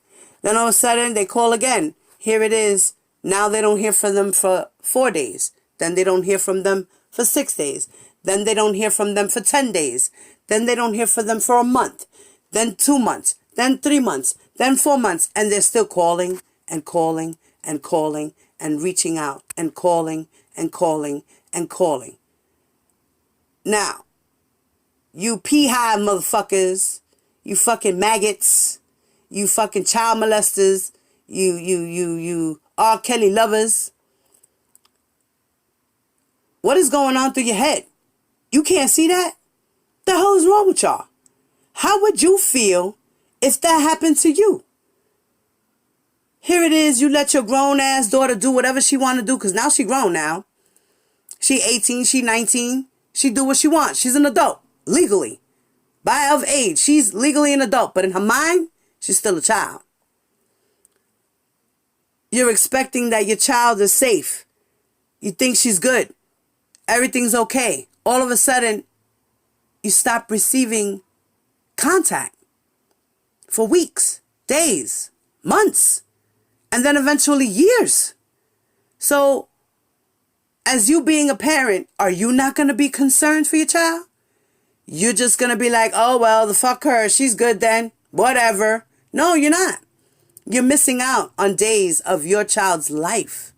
Then all of a sudden, they call again. Here it is. Now they don't hear from them for 4 days. Then they don't hear from them for 6 days. Then they don't hear from them for 10 days. Then they don't hear from them for a month. Then 2 months. Then 3 months. Then 4 months. And they're still calling and calling and calling and reaching out and calling and calling and calling. Now, you pea-hive motherfuckers, you fucking maggots, you fucking child molesters, you R. Kelly lovers. What is going on through your head? You can't see that? The hell is wrong with y'all? How would you feel if that happened to you? Here it is, you let your grown-ass daughter do whatever she want to do, because now she grown now. She 18, she 19. She do what she wants. She's an adult, legally. By of age, she's legally an adult. But in her mind, she's still a child. You're expecting that your child is safe. You think she's good. Everything's okay. All of a sudden, you stop receiving contact for weeks, days, months, and then eventually years. So, as you being a parent, are you not going to be concerned for your child? You're just going to be like, oh, well, the fuck her. She's good then. Whatever. No, you're not. You're missing out on days of your child's life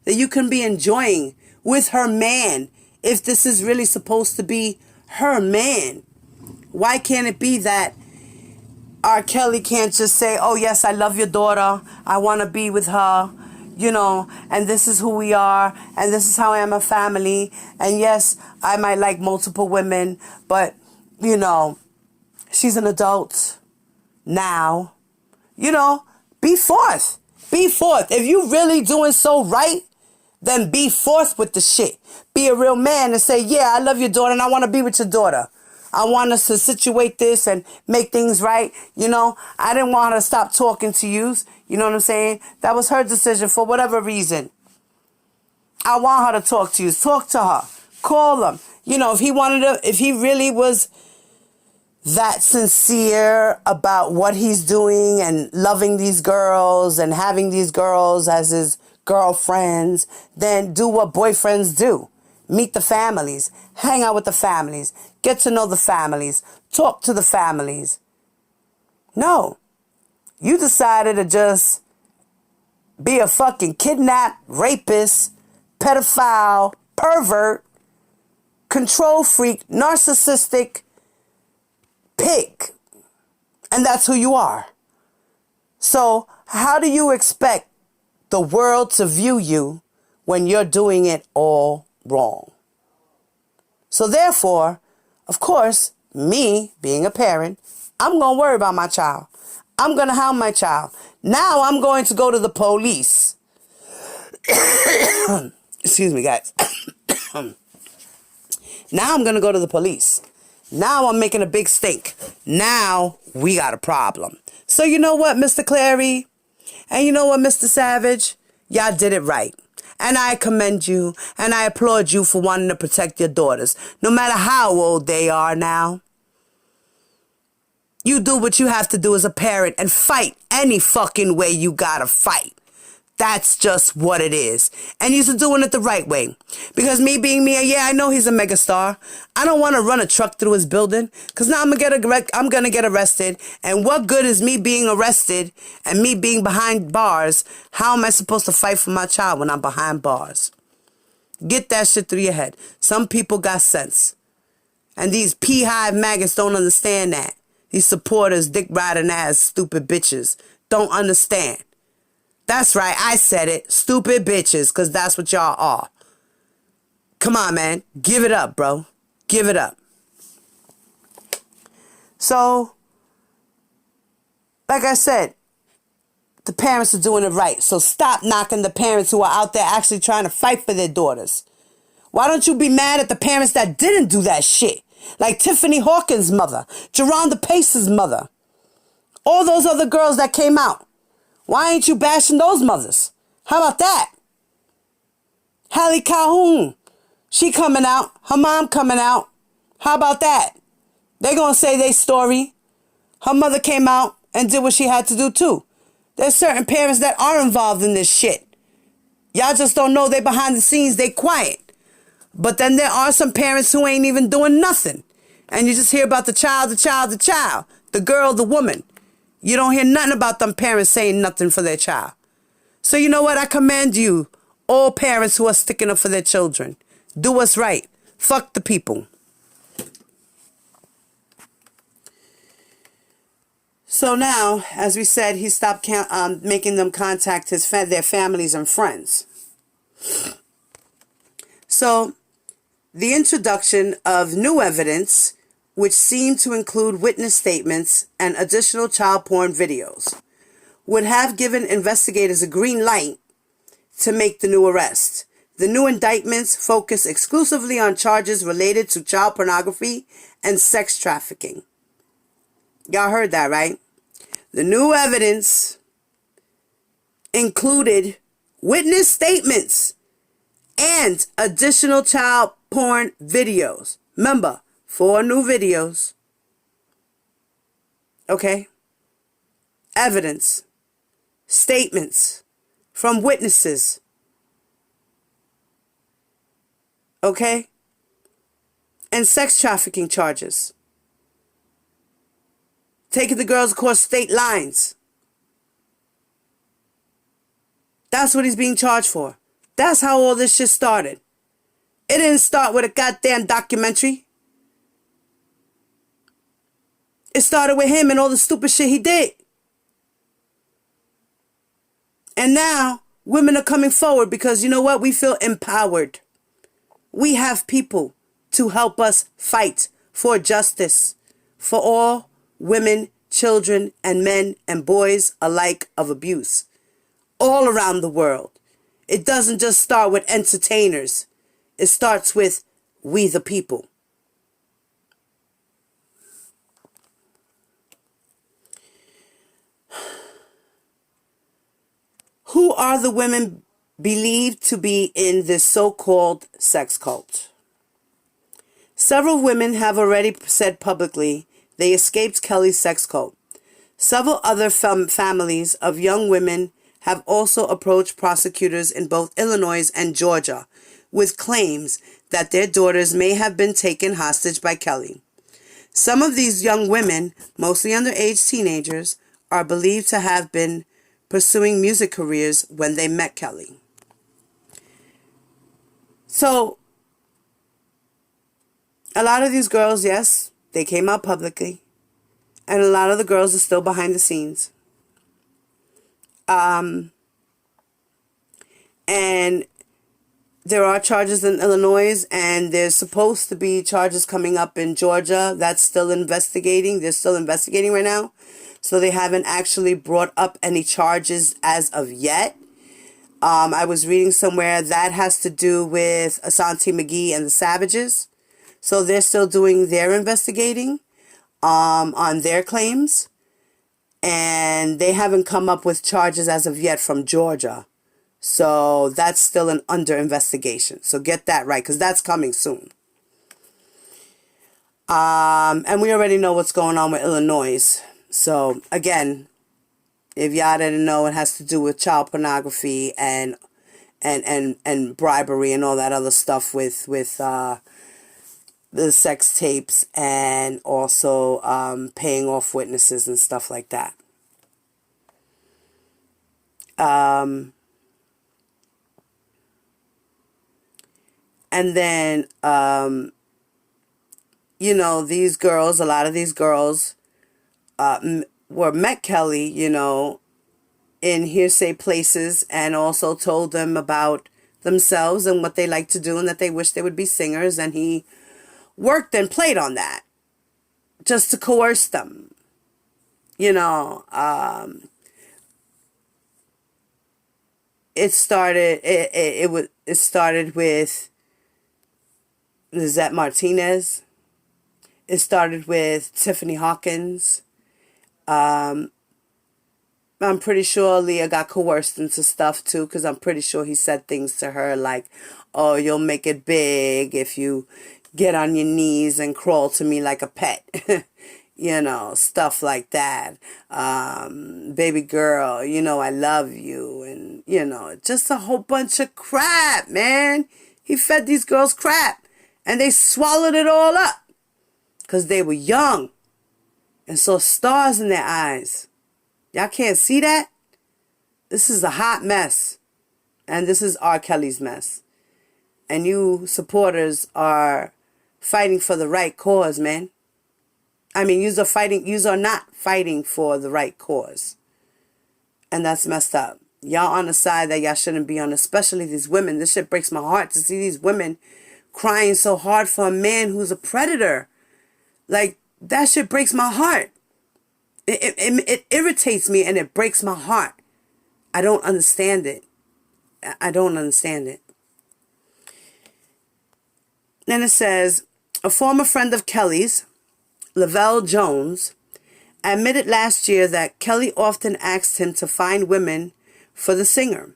that you can be enjoying with her man if this is really supposed to be her man. Why can't it be that R. Kelly can't just say, oh, yes, I love your daughter. I want to be with her. You know, and this is who we are, and this is how I am a family, and yes, I might like multiple women, but, you know, she's an adult now. You know, be forth. Be forth. If you really doing so right, then be forth with the shit. Be a real man and say, yeah, I love your daughter, and I want to be with your daughter. I want us to situate this and make things right. You know, I didn't want her to stop talking to you. You know what I'm saying? That was her decision for whatever reason. I want her to talk to you. Talk to her. Call him. You know, if he really was that sincere about what he's doing and loving these girls and having these girls as his girlfriends, then do what boyfriends do. Meet the families. Hang out with the families. Get to know the families. Talk to the families. No. You decided to just be a fucking kidnap, rapist, pedophile, pervert, control freak, narcissistic pig. And that's who you are. So how do you expect the world to view you when you're doing it all wrong? So therefore, of course, me being a parent, I'm going to worry about my child. I'm going to hound my child. Now I'm going to go to the police. Excuse me, guys. Now I'm going to go to the police. Now I'm making a big stink. Now we got a problem. So you know what, Mr. Clary? And you know what, Mr. Savage? Y'all did it right. And I commend you and I applaud you for wanting to protect your daughters. No matter how old they are now. You do what you have to do as a parent and fight any fucking way you gotta fight. That's just what it is. And you're doing it the right way. Because me being me, yeah, I know he's a megastar. I don't want to run a truck through his building. Because now I'm going to get arrested. And what good is me being arrested and me being behind bars? How am I supposed to fight for my child when I'm behind bars? Get that shit through your head. Some people got sense. And these pea-hive maggots don't understand that. These supporters, dick-riding ass, stupid bitches, don't understand. That's right, I said it. Stupid bitches, because that's what y'all are. Come on, man. Give it up, bro. Give it up. So, like I said, the parents are doing it right. So stop knocking the parents who are out there actually trying to fight for their daughters. Why don't you be mad at the parents that didn't do that shit? Like Tiffany Hawkins' mother, Geronda Pace's mother. All those other girls that came out. Why ain't you bashing those mothers? How about that? Hallie Calhoun. She coming out. Her mom coming out. How about that? They gonna say their story. Her mother came out and did what she had to do too. There's certain parents that are involved in this shit. Y'all just don't know they behind the scenes. They quiet. But then there are some parents who ain't even doing nothing. And you just hear about the child, the girl, the woman. You don't hear nothing about them parents saying nothing for their child. So you know what? I commend you, all parents who are sticking up for their children. Do what's right. Fuck the people. So now, as we said, he stopped making them contact their families and friends. So, the introduction of new evidence, which seemed to include witness statements and additional child porn videos, would have given investigators a green light to make the new arrest. The new indictments focus exclusively on charges related to child pornography and sex trafficking. Y'all heard that, right? The new evidence included witness statements and additional child porn videos. Remember, 4 new videos. Okay? Evidence. Statements from witnesses. Okay? And sex trafficking charges. Taking the girls across state lines. That's what he's being charged for. That's how all this shit started. It didn't start with a goddamn documentary. It started with him and all the stupid shit he did. And now, women are coming forward because, you know what? We feel empowered. We have people to help us fight for justice for all women, children, and men and boys alike of abuse. All around the world. It doesn't just start with entertainers. It starts with we the people. are the women believed to be in this so-called sex cult? Several women have already said publicly they escaped Kelly's sex cult. Several other families of young women have also approached prosecutors in both Illinois and Georgia with claims that their daughters may have been taken hostage by Kelly. Some of these young women, mostly underage teenagers, are believed to have been pursuing music careers when they met Kelly. So, a lot of these girls, yes, they came out publicly. And a lot of the girls are still behind the scenes. And there are charges in Illinois, and there's supposed to be charges coming up in Georgia. That's still investigating. They're still investigating right now. So they haven't actually brought up any charges as of yet. I was reading somewhere that has to do with Asante McGee and the Savages. So they're still doing their investigating on their claims. And they haven't come up with charges as of yet from Georgia. So that's still under investigation. So get that right, because that's coming soon. And we already know what's going on with Illinois. So again, if y'all didn't know, it has to do with child pornography and bribery and all that other stuff with the sex tapes, and also paying off witnesses and stuff like that. And then, you know, these girls, a lot of these girls met Kelly, you know, in hearsay places, and also told them about themselves and what they like to do and that they wish they would be singers. And he worked and played on that just to coerce them, you know. It started with Lizette Martinez. It started with Tiffany Hawkins. I'm pretty sure Leah got coerced into stuff too, because I'm pretty sure he said things to her like, oh, you'll make it big if you get on your knees and crawl to me like a pet. You know, stuff like that. Baby girl, you know I love you. And, you know, just a whole bunch of crap, man. He fed these girls crap. And they swallowed it all up. Because they were young. And saw stars in their eyes. Y'all can't see that? This is a hot mess. And this is R. Kelly's mess. And you supporters are fighting for the right cause, man. I mean, yous are not fighting for the right cause. And that's messed up. Y'all on the side that y'all shouldn't be on, especially these women. This shit breaks my heart to see these women crying so hard for a man who's a predator. Like, that shit breaks my heart. It irritates me and it breaks my heart. I don't understand it. I don't understand it. Then it says, a former friend of Kelly's, Lavelle Jones, admitted last year that Kelly often asked him to find women for the singer.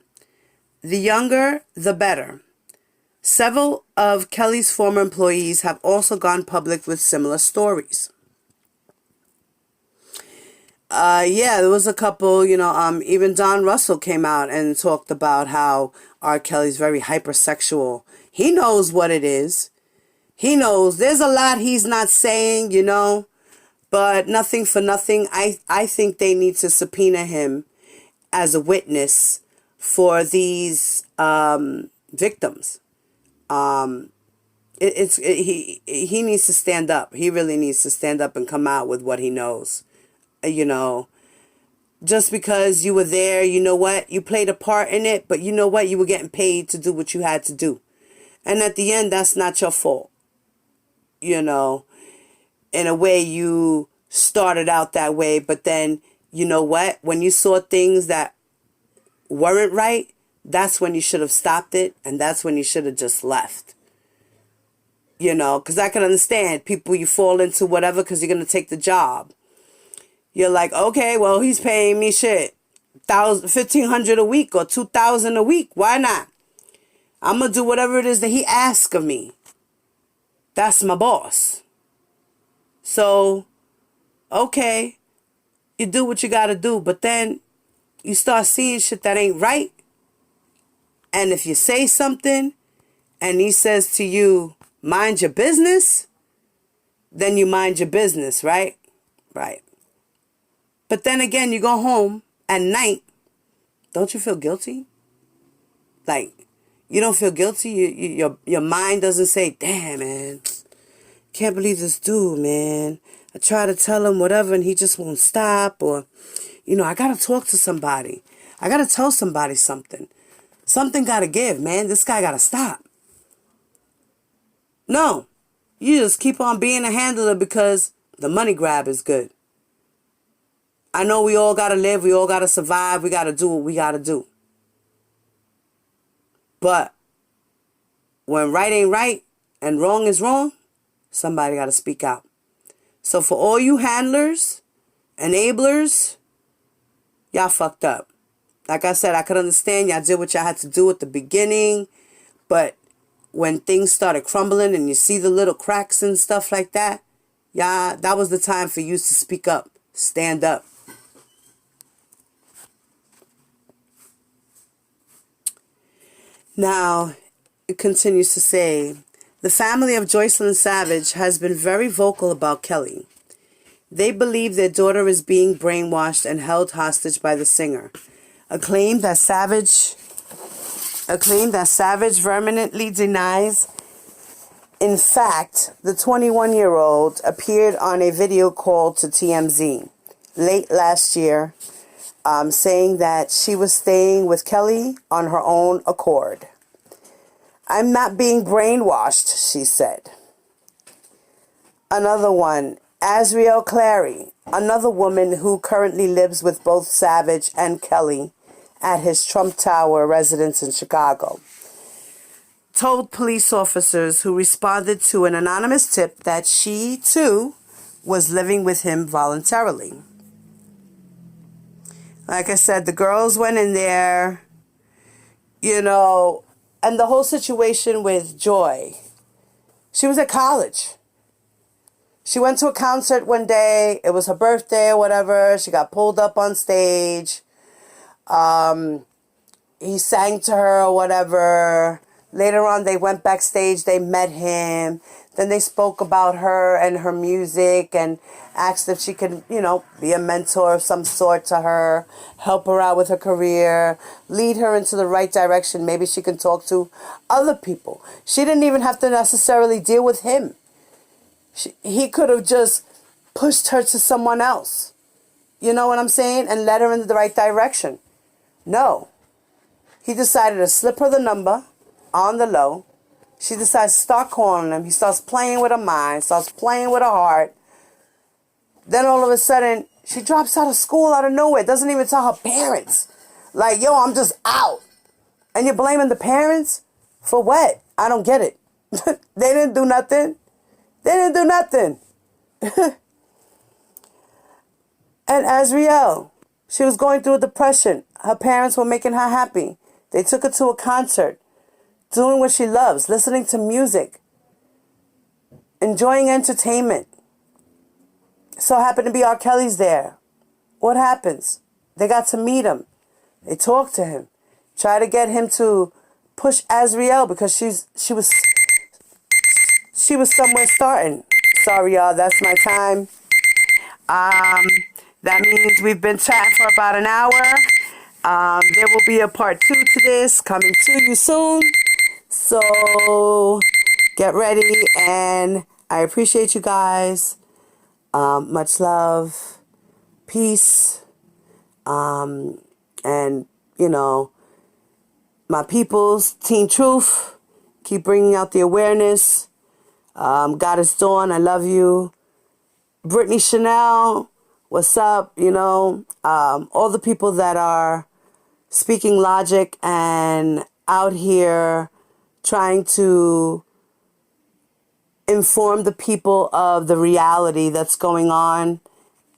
The younger, the better. Several of Kelly's former employees have also gone public with similar stories. Yeah, there was a couple, you know, even Don Russell came out and talked about how R. Kelly's very hypersexual. He knows what it is. He knows there's a lot he's not saying, you know, but nothing for nothing. I think they need to subpoena him as a witness for these victims. He needs to stand up. He really needs to stand up and come out with what he knows. You know, just because you were there, you know what? You played a part in it, but you know what? You were getting paid to do what you had to do. And at the end, that's not your fault. You know, in a way you started out that way, but then, you know what? When you saw things that weren't right, that's when you should have stopped it, and that's when you should have just left. You know, because I can understand people, you fall into whatever because you're going to take the job. You're like, okay, well, he's paying me shit, $1,500 a week or $2,000 a week. Why not? I'm going to do whatever it is that he asks of me. That's my boss. So, okay, you do what you got to do, but then you start seeing shit that ain't right. And if you say something and he says to you, mind your business, then you mind your business, right? Right. But then again, you go home at night. Don't you feel guilty? Like, you don't feel guilty? Your mind doesn't say, damn, man, can't believe this dude, man. I try to tell him whatever and he just won't stop. Or, I got to talk to somebody. I got to tell somebody something. Something got to give, man. This guy got to stop. No. You just keep on being a handler because the money grab is good. I know we all got to live. We all got to survive. We got to do what we got to do. But when right ain't right and wrong is wrong, somebody got to speak out. So for all you handlers, enablers, y'all fucked up. Like I said, I could understand y'all did what y'all had to do at the beginning. But when things started crumbling and you see the little cracks and stuff like that, y'all, that was the time for you to speak up. Stand up. Now, it continues to say, the family of Joycelyn Savage has been very vocal about Kelly. They believe their daughter is being brainwashed and held hostage by the singer. A claim that Savage vehemently denies. In fact, the 21-year-old appeared on a video call to TMZ late last year, saying that she was staying with Kelly on her own accord. I'm not being brainwashed, she said. Another one, Azriel Clary, another woman who currently lives with both Savage and Kelly at his Trump Tower residence in Chicago, told police officers who responded to an anonymous tip that she, too, was living with him voluntarily. Like I said, the girls went in there, and the whole situation with Joy. She was at college. She went to a concert one day. It was her birthday or whatever. She got pulled up on stage. He sang to her or whatever. Later on, they went backstage. They met him. Then they spoke about her and her music and asked if she could, be a mentor of some sort to her, help her out with her career, lead her into the right direction. Maybe she can talk to other people. She didn't even have to necessarily deal with him. He could have just pushed her to someone else. You know what I'm saying? And led her in the right direction. No. He decided to slip her the number on the low. She decides to start calling him. He starts playing with her mind, starts playing with her heart. Then all of a sudden, she drops out of school out of nowhere. Doesn't even tell her parents. Like, yo, I'm just out. And you're blaming the parents? For what? I don't get it. They didn't do nothing. They didn't do nothing. And Azriel, she was going through a depression. Her parents were making her happy. They took her to a concert, doing what she loves, listening to music, enjoying entertainment. So happened to be R. Kelly's there. What happens? They got to meet him. They talked to him. Try to get him to push Azriel because she was somewhere starting. Sorry, y'all. That's my time. That means we've been chatting for about an hour. There will be a part 2 to this coming to you soon. So get ready, and I appreciate you guys. Much love, peace, and my peoples, Team Truth, keep bringing out the awareness. Goddess Dawn, I love you. Brittany Chanel, what's up? All the people that are speaking logic and out here trying to inform the people of the reality that's going on.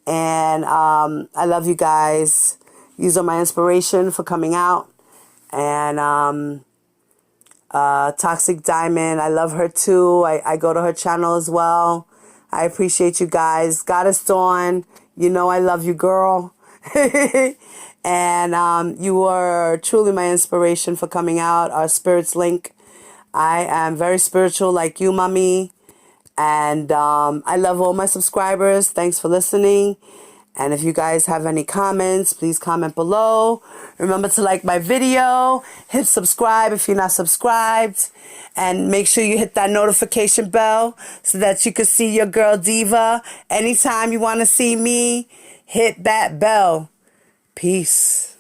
And I love you guys. These are my inspiration for coming out. And Toxic Diamond, I love her too. I go to her channel as well. I appreciate you guys. Goddess Dawn, you know I love you, girl. And you are truly my inspiration for coming out. Our spirits link. I am very spiritual like you, mommy. And I love all my subscribers. Thanks for listening. And if you guys have any comments, please comment below. Remember to like my video. Hit subscribe if you're not subscribed. And make sure you hit that notification bell so that you can see your girl Diva. Anytime you want to see me, hit that bell. Peace.